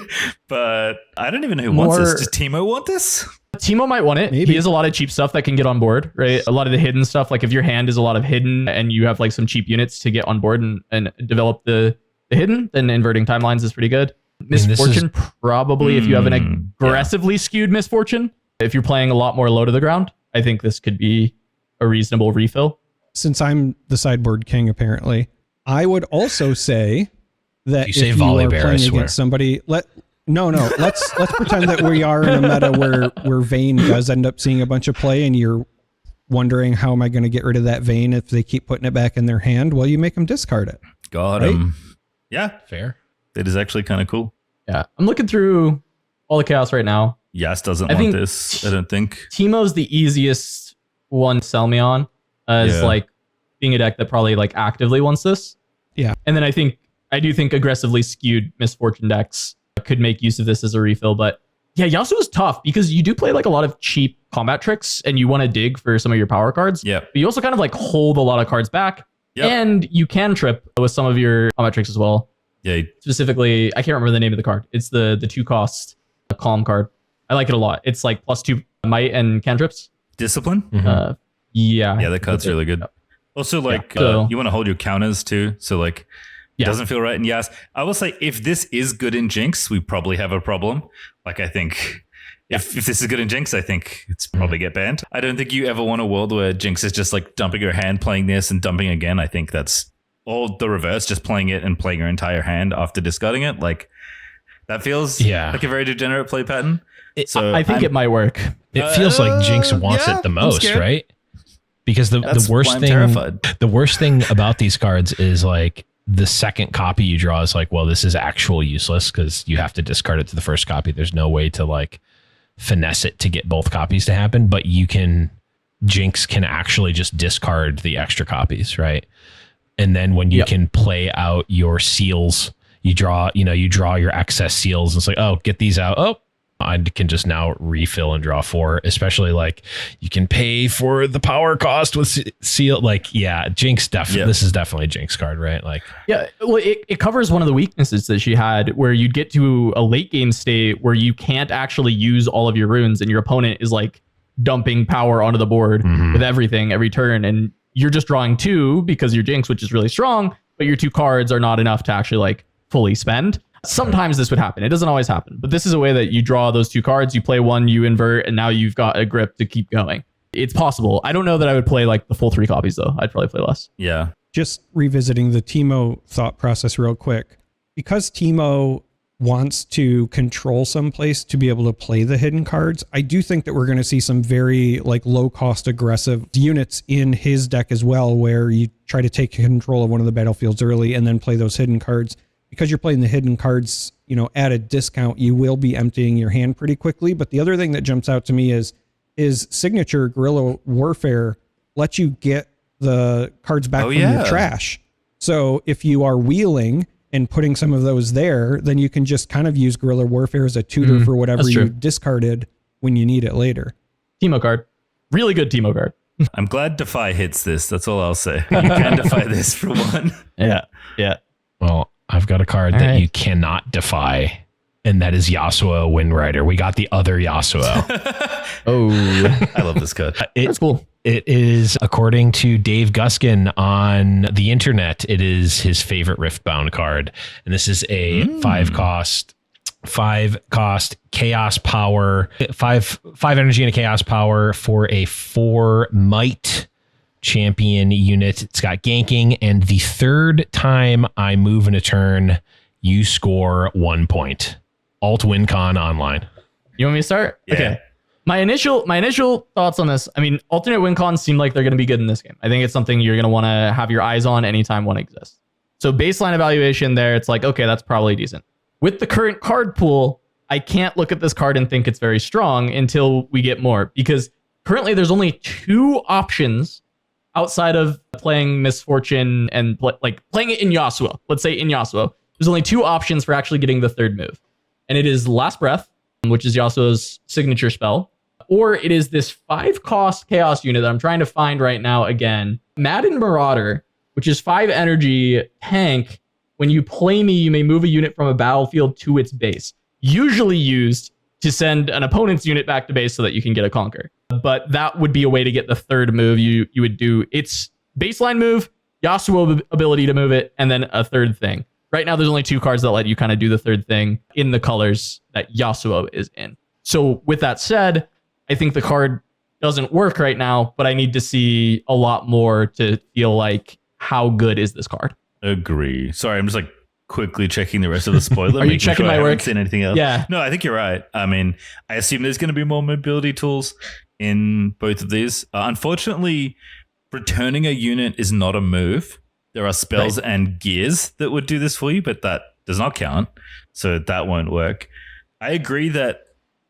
But I don't even know who wants this. Does Teemo want this? Teemo might want it. Maybe. He has a lot of cheap stuff that can get on board, right? A lot of the hidden stuff. Like if your hand is a lot of hidden and you have like some cheap units to get on board and develop the hidden, then inverting timelines is pretty good. Misfortune, probably if you have an aggressively skewed Misfortune. If you're playing a lot more low to the ground, I think this could be a reasonable refill. Since I'm the sideboard king, apparently, I would also say that if you are playing against somebody, let's pretend that we are in a meta where Vayne does end up seeing a bunch of play and you're wondering how am I going to get rid of that Vayne if they keep putting it back in their hand? Well, you make them discard it. Got him. Yeah. Fair. It is actually kind of cool. Yeah. I'm looking through all the chaos right now. Yas doesn't want this, I don't think. Teemo's the easiest one to sell me on as like being a deck that probably like actively wants this. Yeah. And then I do think aggressively skewed Misfortune decks could make use of this as a refill. But yeah, Yasuo is tough because you do play like a lot of cheap combat tricks and you want to dig for some of your power cards. Yeah. But you also kind of like hold a lot of cards back. Yep. And you can trip with some of your combat tricks as well. Yeah. Specifically, I can't remember the name of the card. It's the 2 cost calm card. I like it a lot. It's like +2 might and cantrips. Discipline? Mm-hmm. Yeah, that card's really good. Also, like, you want to hold your counters too. So, like, it doesn't feel right. And yes, I will say, if this is good in Jinx, we probably have a problem. Like, I think if this is good in Jinx, I think it's probably get banned. I don't think you ever want a world where Jinx is just like dumping her hand, playing this and dumping again. I think that's all the reverse, just playing it and playing her entire hand after discarding it. Like, that feels like a very degenerate play pattern. I think it might work. It feels like Jinx wants it the most, right? Because the worst thing about these cards is like the second copy you draw is like, well, this is actual useless because you have to discard it to the first copy. There's no way to like finesse it to get both copies to happen, but Jinx can actually just discard the extra copies, right? And then when you can play out your seals, you draw your excess seals. And it's like, oh, get these out. Oh, I can just now refill and draw 4, especially like you can pay for the power cost with seal. Like, Jinx this is definitely a Jinx card, right? Like, well, it covers one of the weaknesses that she had where you'd get to a late game state where you can't actually use all of your runes and your opponent is like dumping power onto the board with everything every turn, and you're just drawing 2 because your Jinx, which is really strong, but your 2 cards are not enough to actually like fully spend. Sometimes this would happen. It doesn't always happen, but this is a way that you draw those 2 cards, you play 1, you invert, and now you've got a grip to keep going. It's possible. I don't know that I would play like the full 3 copies though. I'd probably play less. Yeah. Just revisiting the Teemo thought process real quick. Because Teemo wants to control someplace to be able to play the hidden cards, I do think that we're going to see some very like low cost aggressive units in his deck as well, where you try to take control of one of the battlefields early and then play those hidden cards. Because you're playing the hidden cards, at a discount, you will be emptying your hand pretty quickly. But the other thing that jumps out to me is signature guerrilla warfare lets you get the cards back from your trash. So if you are wheeling and putting some of those there, then you can just kind of use guerrilla warfare as a tutor for whatever you discarded when you need it later. Teemo card. Really good Teemo card. I'm glad Defy hits this. That's all I'll say. You can Defy this for one. Yeah. Well, I've got a card that you cannot defy, and that is Yasuo Windrider. We got the other Yasuo. I love this card. That's cool. It is, according to Dave Guskin on the internet, it is his favorite Riftbound card. And this is a 5 cost chaos power, 5 energy and a chaos power for a 4 might champion unit. It's got ganking, and the 3rd time I move in a turn, you score 1 point. Alt WinCon online. You want me to start? Yeah. Okay. My initial thoughts on this, I mean, alternate win cons seem like they're going to be good in this game. I think it's something you're going to want to have your eyes on anytime one exists. So baseline evaluation there, it's like, okay, that's probably decent. With the current card pool, I can't look at this card and think it's very strong until we get more, because currently there's only 2 options outside of playing Misfortune and playing it in Yasuo. Let's say in Yasuo, there's only 2 options for actually getting the 3rd move. And it is Last Breath, which is Yasuo's signature spell, or it is this 5 cost chaos unit that I'm trying to find right now again. Madden Marauder, which is 5 energy tank. When you play me, you may move a unit from a battlefield to its base. Usually used to send an opponent's unit back to base so that you can get a conquer. But that would be a way to get the 3rd move. You would do its baseline move, Yasuo ability to move it, and then a 3rd thing. Right now, there's only 2 cards that let you kind of do the 3rd thing in the colors that Yasuo is in. So with that said, I think the card doesn't work right now, but I need to see a lot more to feel like how good is this card. Agree. Sorry, I'm just like quickly checking the rest of the spoiler. Are you checking my work? I haven't seen anything else. Yeah. No, I think you're right. I mean, I assume there's going to be more mobility tools in both of these. Unfortunately, returning a unit is not a move. There are spells and gears that would do this for you, but that does not count. So that won't work. I agree that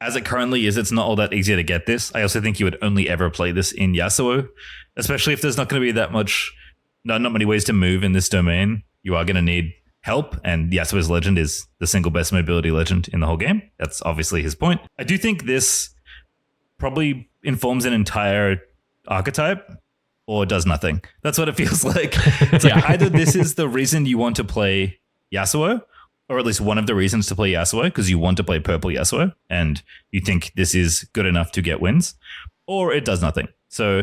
as it currently is, it's not all that easy to get this. I also think you would only ever play this in Yasuo, especially if there's not going to be that much, not many ways to move in this domain. You are going to need help, and Yasuo's legend is the single best mobility legend in the whole game. That's obviously his point. I do think this probably informs an entire archetype or does nothing. That's what it feels like. It's like either this is the reason you want to play Yasuo, or at least one of the reasons to play Yasuo, because you want to play purple Yasuo and you think this is good enough to get wins, or it does nothing. So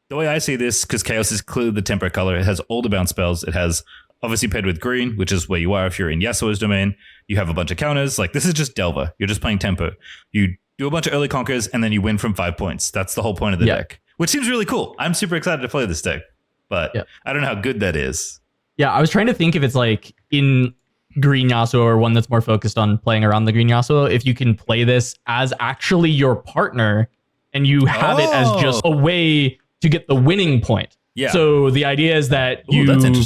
the way I see this, because Chaos is clearly the tempo color, it has all the bounce spells. It has obviously paired with green, which is where you are if you're in Yasuo's domain. You have a bunch of counters. Like, this is just Delver. You're just playing tempo. You do a bunch of early conquers and then you win from 5 points. That's the whole point of the deck, which seems really cool. I'm super excited to play this deck, but I don't know how good that is. Yeah, I was trying to think if it's like in green Yasuo or one that's more focused on playing around the green Yasuo, if you can play this as actually your partner and you have it as just a way to get the winning point. Yeah. So the idea is that you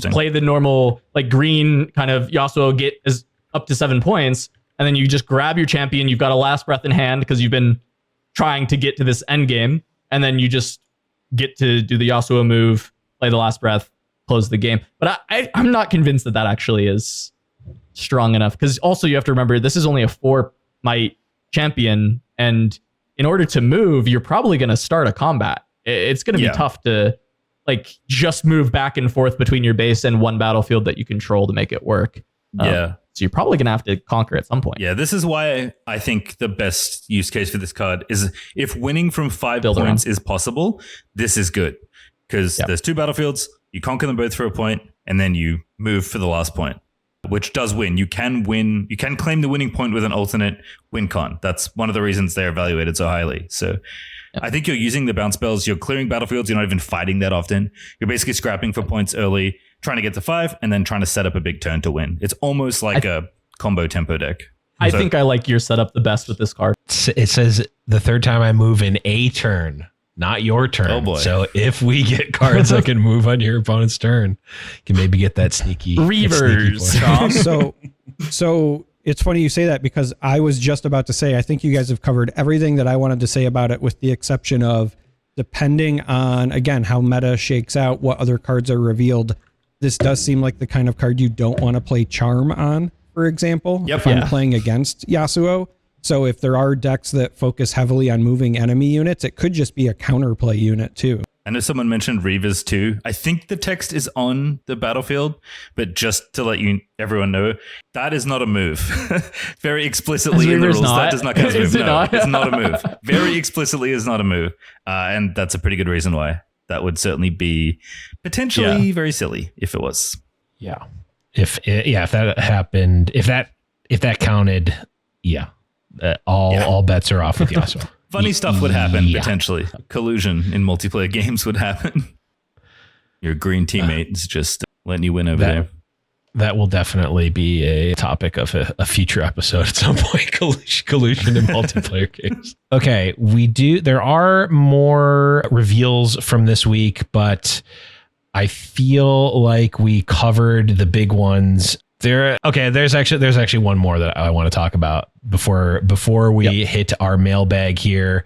play the normal like green kind of Yasuo, get is up to 7 points, and then you just grab your champion. You've got a Last Breath in hand because you've been trying to get to this end game, and then you just get to do the Yasuo move, play the Last Breath, close the game. But I'm not convinced that actually is strong enough, because also you have to remember this is only a 4 might champion, and in order to move, you're probably going to start a combat. It's going to be tough to like just move back and forth between your base and one battlefield that you control to make it work. So you're probably going to have to conquer at some point. Yeah, this is why I think the best use case for this card is if winning from 5 Build points around. is possible, this is good. Because there's 2 battlefields, you conquer them both for a point, and then you move for the last point, which does win. You can claim the winning point with an alternate win con. That's one of the reasons they're evaluated so highly. So I think you're using the bounce spells, you're clearing battlefields, you're not even fighting that often. You're basically scrapping for points early, trying to get to 5, and then trying to set up a big turn to win. It's almost like a combo tempo deck. I think I like your setup the best with this card. It says the third time I move in a turn, not your turn. Oh boy. So if we get cards that can move on your opponent's turn, you can maybe get that sneaky Reavers. So it's funny you say that because I was just about to say, I think you guys have covered everything that I wanted to say about it, with the exception of depending on, again, how meta shakes out, what other cards are revealed. This does seem like the kind of card you don't want to play Charm on, for example, if I'm playing against Yasuo. So if there are decks that focus heavily on moving enemy units, it could just be a counterplay unit too. I know someone mentioned Reavers too. I think the text is on the battlefield, but just to let everyone know, that is not a move. Very explicitly in the rules, that does not count as a move. Is it No, not? it's not a move. Very explicitly is not a move. And that's a pretty good reason why. That would certainly be potentially very silly if it was. Yeah. If that happened, if that counted, all bets are off with Yasuo. Funny stuff would happen, potentially. Collusion in multiplayer games would happen. Your green teammate is just letting you win over there. That will definitely be a topic of a future episode at some point. Collusion in multiplayer games. Okay, there are more reveals from this week, but I feel like we covered the big ones. There's actually one more that I want to talk about before we hit our mailbag here.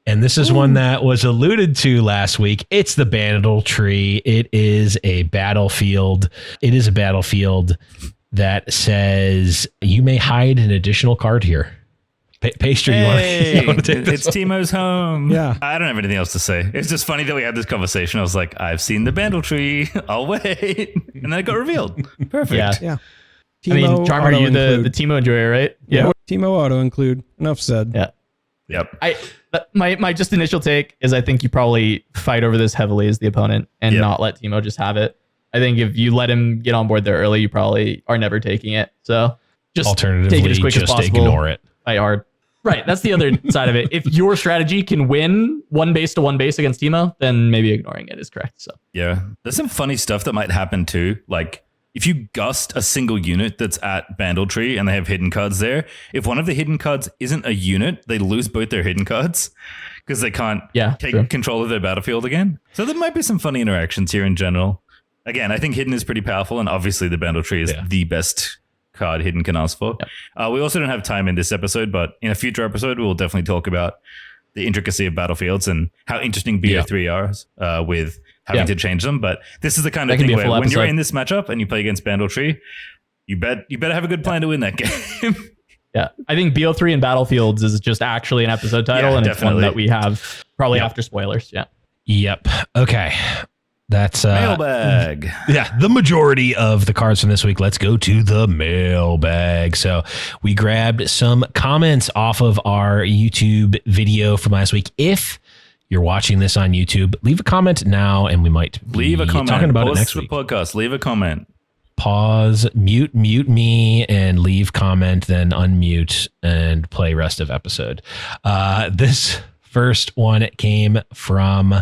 And this is one that was alluded to last week. It's the Bandle Tree. It is a battlefield. It is a battlefield that says you may hide an additional card here. Pastry, you want to take this? It's Teemo's home. Yeah. I don't have anything else to say. It's just funny that we had this conversation. I was like, I've seen the Bandle Tree. I'll wait. And then it got revealed. Perfect. Yeah. I mean, Teemo Charmer, you're the auto-include. Teemo enjoyer, right? Yeah. Teemo auto include. Enough said. Yeah. Yep. My just initial take is I think you probably fight over this heavily as the opponent and not let Teemo just have it. I think if you let him get on board there early, you probably are never taking it. So just alternatively, take it as quick as possible. Ignore it. Fight hard. Right. That's the other side of it. If your strategy can win 1 base to 1 base against Teemo, then maybe ignoring it is correct. So Yeah. There's some funny stuff that might happen too. Like if you gust a single unit that's at Bandle Tree and they have hidden cards there, if one of the hidden cards isn't a unit, they lose both their hidden cards because they can't take control of their battlefield again. So there might be some funny interactions here in general. Again, I think hidden is pretty powerful, and obviously the Bandle Tree is the best card hidden can ask for. We also don't have time in this episode, but in a future episode, we'll definitely talk about the intricacy of battlefields and how interesting BO3 are with having to change them. But this is the kind of thing where when you're in this matchup and you play against Bandle Tree, you better have a good plan to win that game. Yeah, I think BO3 and Battlefields is just actually an episode title, and it's one that we have probably after spoilers. Yeah. Yep. Okay. That's mailbag. The majority of the cards from this week. Let's go to the mailbag. So we grabbed some comments off of our YouTube video from last week. If you're watching this on YouTube, leave a comment now, and we might leave a comment. Talking about Pause it next the week. Podcast. Leave a comment. Pause, mute me, and leave comment, then unmute and play rest of episode. This first one came from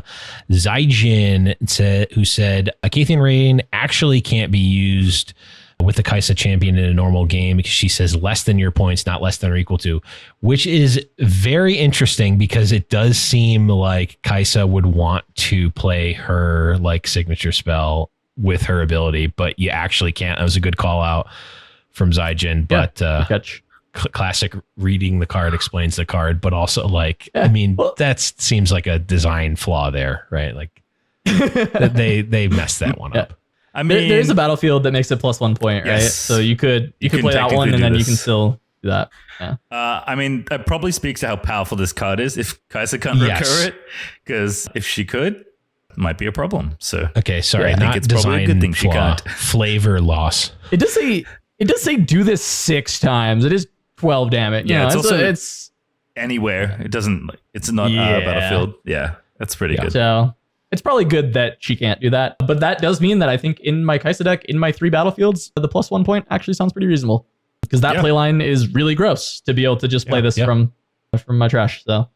Zyjin, who said, Acacian Rain actually can't be used with the Kai'Sa champion in a normal game because she says less than your points, not less than or equal to, which is very interesting because it does seem like Kai'Sa would want to play her like signature spell with her ability, but you actually can't. That was a good call out from Zyjin, but catch. Classic reading the card explains the card, but also that seems like a design flaw there, right? Like they messed that one up. I mean, there's a battlefield that makes it +1 point, right? So you could play that one, and then you can still do that. Yeah. I mean, that probably speaks to how powerful this card is. If Kai'Sa can't recur it, because if she could, it might be a problem. So okay, sorry, I think it's probably a good thing she can't. Flavor loss. It does say It does say do this 6 times. It is 12 damage. Yeah, You know, it's also it's anywhere. It doesn't. It's not Battlefield. Yeah, that's pretty good. So it's probably good that she can't do that. But that does mean that I think in my Kai'Sa deck, in my 3 battlefields, the +1 point actually sounds pretty reasonable. Because that playline is really gross to be able to just play this from my trash. So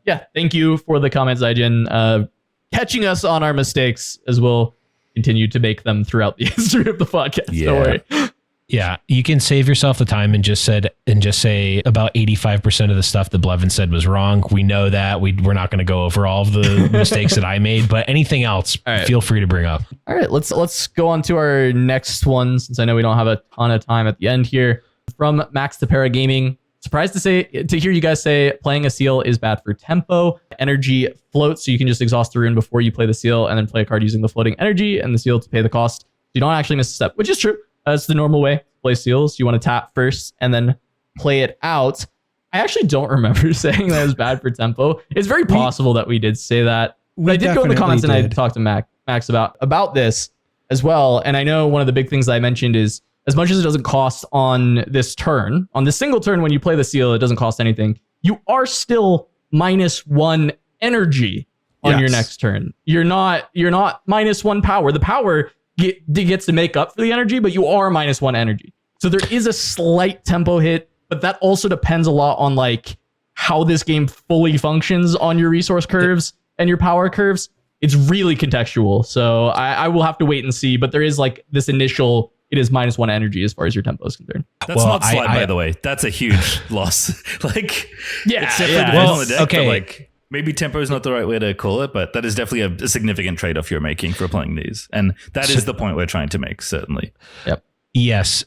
yeah, thank you for the comments, Zaijin. Catching us on our mistakes as we'll continue to make them throughout the history of the podcast. Yeah. Don't worry. Yeah, you can save yourself the time and just say about 85% of the stuff that Blevin said was wrong. We know that. We're not going to go over all of the mistakes that I made, but anything else, feel free to bring up. All right, let's go on to our next one, since I know we don't have a ton of time at the end here. From Max to Para Gaming. Surprised to hear you guys say playing a seal is bad for tempo. Energy floats, so you can just exhaust the rune before you play the seal and then play a card using the floating energy and the seal to pay the cost. You don't actually miss a step, which is true. That's the normal way to play seals. You want to tap first and then play it out. I actually don't remember saying that it was bad for tempo. It's very possible that we did say that. But I did go in the comments and I talked to Max about this as well. And I know one of the big things that I mentioned is, as much as it doesn't cost on this turn, on this single turn when you play the seal, it doesn't cost anything. You are still -1 energy on your next turn. You're not -1 power. The power gets to make up for the energy, but you are -1 energy. So there is a slight tempo hit, but that also depends a lot on like how this game fully functions on your resource curves and your power curves. It's really contextual. So I will have to wait and see, but there is like this initial, it is -1 energy as far as your tempo is concerned. That's not slide, by the way. That's a huge loss. Like, it's definitely depends on the deck. Okay. But like, maybe tempo is not the right way to call it, but that is definitely a significant trade-off you're making for playing these, and that is the point we're trying to make. Certainly. Yep. Yes.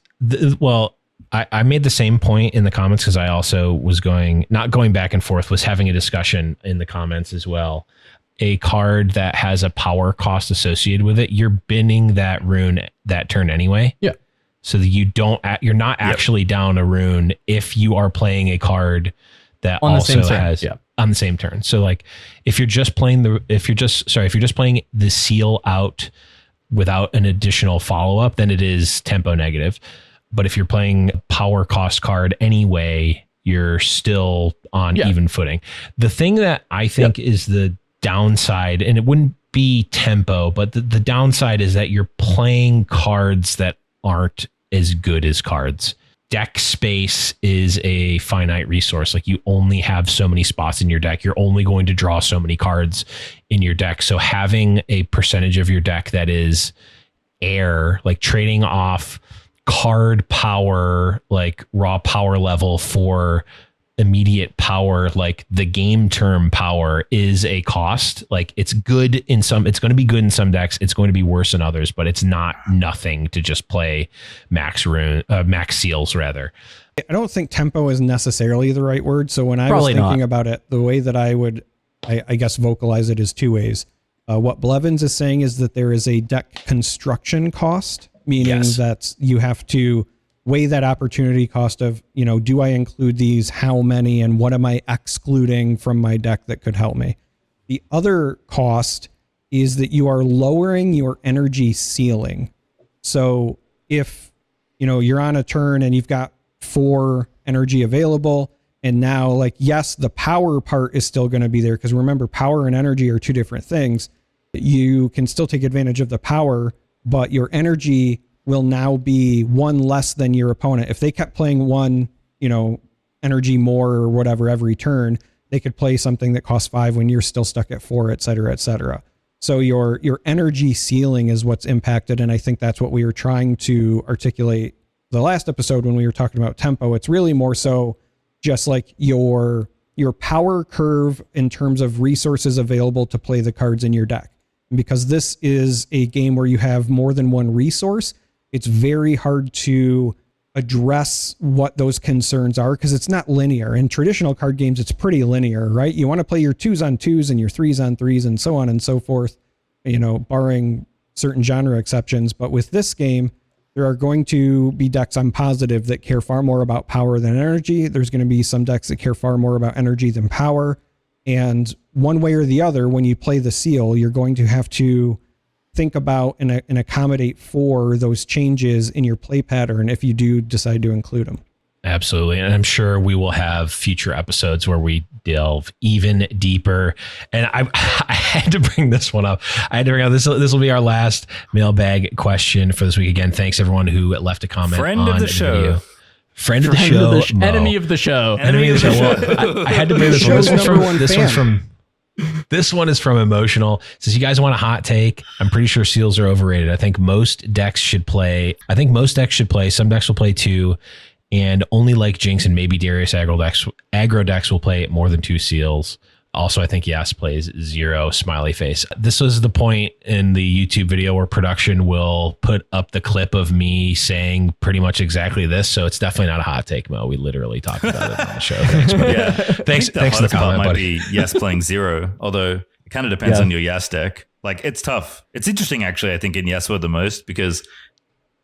I made the same point in the comments because I also was not going back and forth, was having a discussion in the comments as well. A card that has a power cost associated with it, you're binning that rune that turn anyway. Yeah. So that you're not actually down a rune if you are playing a card that on also has on the same turn. So like if you're just playing the seal out without an additional follow-up, then it is tempo negative. But if you're playing a power cost card anyway, you're still on even footing. The thing that I think is the downside, and it wouldn't be tempo, but the downside is that you're playing cards that aren't as good as cards. Deck space is a finite resource. Like you only have so many spots in your deck. You're only going to draw so many cards in your deck. So having a percentage of your deck that is air, like trading off card power, like raw power level for immediate power, like the game term power, is a cost. Like it's going to be good in some decks, it's going to be worse in others, but it's not nothing to just play max seals rather. I don't think tempo is necessarily the right word. So when I was thinking about it, the way that I guess vocalize it is 2 ways. What Blevins is saying is that there is a deck construction cost, meaning that you have to weigh that opportunity cost of, do I include these? How many? And what am I excluding from my deck that could help me? The other cost is that you are lowering your energy ceiling. So if, you're on a turn and you've got 4 energy available, and now like, yes, the power part is still going to be there. Because remember, power and energy are 2 different things. You can still take advantage of the power, but your energy will now be 1 less than your opponent. If they kept playing 1, energy more or whatever every turn, they could play something that costs 5 when you're still stuck at 4, et cetera, et cetera. So your energy ceiling is what's impacted. And I think that's what we were trying to articulate the last episode when we were talking about tempo. It's really more so just like your power curve in terms of resources available to play the cards in your deck. And because this is a game where you have more than 1 resource, it's very hard to address what those concerns are because it's not linear. In traditional card games, it's pretty linear, right? You want to play your 2s on 2s and your 3s on 3s and so on and so forth, barring certain genre exceptions. But with this game, there are going to be decks I'm positive that care far more about power than energy. There's going to be some decks that care far more about energy than power. And one way or the other, when you play the seal, you're going to have to think about and accommodate for those changes in your play pattern if you do decide to include them. Absolutely. And I'm sure we will have future episodes where we delve even deeper. And I had to bring this one up. I had to bring up this will be our last mailbag question for this week. Again, thanks everyone who left a comment. Friend on of the show. Video. Friend of the show. Enemy of the show. Enemy of the show. Well, I had to bring this one. This one is from Emotional. It says, you guys want a hot take? I'm pretty sure seals are overrated. I think most decks should play. Some decks will play 2. And only like Jinx and maybe Darius aggro decks will play more than 2 seals. Also, I think Yas plays 0 smiley face. This was the point in the YouTube video where production will put up the clip of me saying pretty much exactly this. So it's definitely not a hot take, Mo. We literally talked about it on the show. Thanks, buddy. Yeah. Thanks for the comment, might buddy. be Yas playing 0, although it kind of depends on your Yas deck. Like, it's tough. It's interesting, actually, I think, in Yasuo the most, because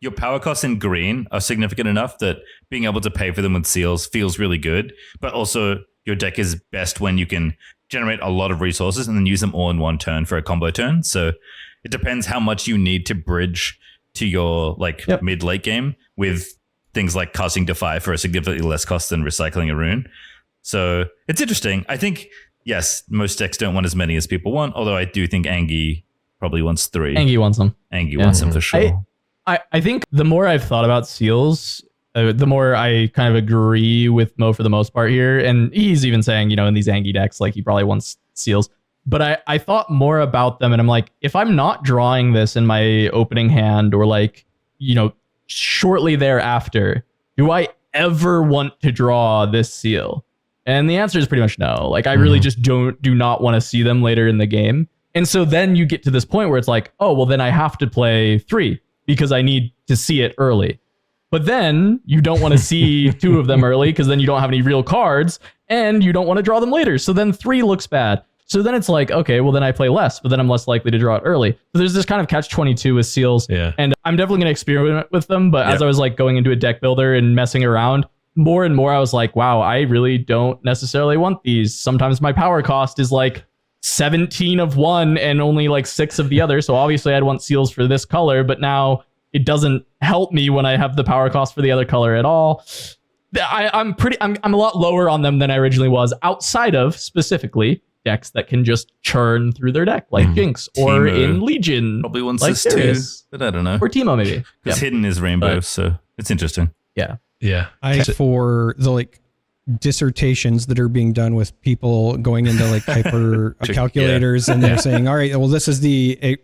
your power costs in green are significant enough that being able to pay for them with seals feels really good. But also, your deck is best when you can generate a lot of resources and then use them all in one turn for a combo turn. So it depends how much you need to bridge to your mid-late game with things like casting Defy for a significantly less cost than recycling a rune. So it's interesting. I think, yes, most decks don't want as many as people want, although I do think Angie probably wants 3. Angie wants them. Angie wants them for sure. I think the more I've thought about seals, the more I kind of agree with Mo for the most part here. And he's even saying, in these Angie decks, like he probably wants seals. But I thought more about them and I'm like, if I'm not drawing this in my opening hand or shortly thereafter, do I ever want to draw this seal? And the answer is pretty much no. Like I really just do not want to see them later in the game. And so then you get to this point where it's like, oh, well, then I have to play 3 because I need to see it early. But then you don't want to see 2 of them early because then you don't have any real cards and you don't want to draw them later. So then 3 looks bad. So then it's like, okay, well then I play less, but then I'm less likely to draw it early. So there's this kind of catch-22 with seals. Yeah. And I'm definitely going to experiment with them. But as I was like going into a deck builder and messing around, more and more I was like, wow, I really don't necessarily want these. Sometimes my power cost is like 17 of one and only like 6 of the other. So obviously I'd want seals for this color, but now it doesn't help me when I have the power cost for the other color at all. I'm a lot lower on them than I originally was, outside of specifically decks that can just churn through their deck, like Jinx or Teemo in Legion. Probably wants like this Darius. too, but I don't know. Or Teemo maybe. Because Hidden is Rainbow, so it's interesting. Yeah. Yeah. For the dissertations that are being done with people going into hyper calculators and they're saying, all right, well, this is the,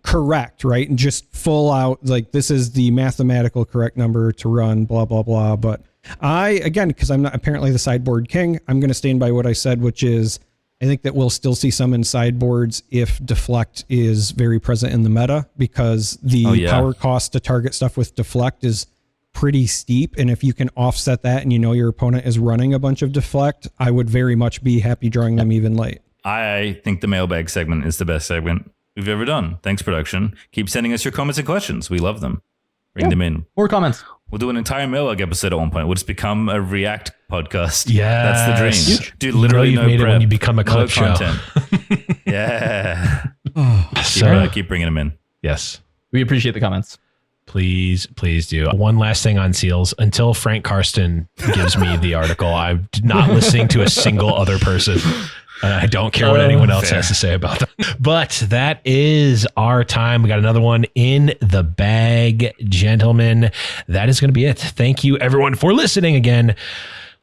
correct, right? And just full out, this is the mathematical correct number to run, blah, blah, blah. But because I'm not apparently the sideboard king, I'm going to stand by what I said, which is I think that we'll still see some in sideboards if deflect is very present in the meta, because the power cost to target stuff with deflect is pretty steep. And if you can offset that and your opponent is running a bunch of deflect, I would very much be happy drawing them even late. I think the mailbag segment is the best segment we've ever done. Thanks, production. Keep sending us your comments and questions. We love them. Bring them in. More comments. We'll do an entire mailbag episode at one point. We'll just become a React podcast. Yeah, that's the dream. Dude, literally you've no made prep, it when you become a clip show. Content. Yeah. Keep bringing them in. Yes. We appreciate the comments. Please do. One last thing on seals. Until Frank Karsten gives me the article, I'm not listening to a single other person. I don't care what anyone else has to say about them. But that is our time. We got another one in the bag, gentlemen. That is going to be it. Thank you, everyone, for listening again.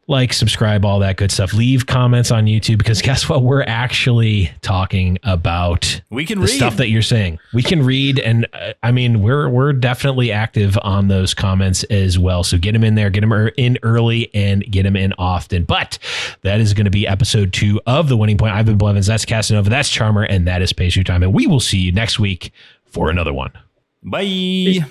Like, subscribe, all that good stuff. Leave comments on YouTube, because guess what? We're actually talking about the stuff that you're saying. We can read, and we're definitely active on those comments as well. So get them in there, get them in early, and get them in often. But that is going to be episode 2 of The Winning Point. I've been Blevins, that's Casanova, that's Charmer, and that is Pastry Time. And we will see you next week for another one. Bye.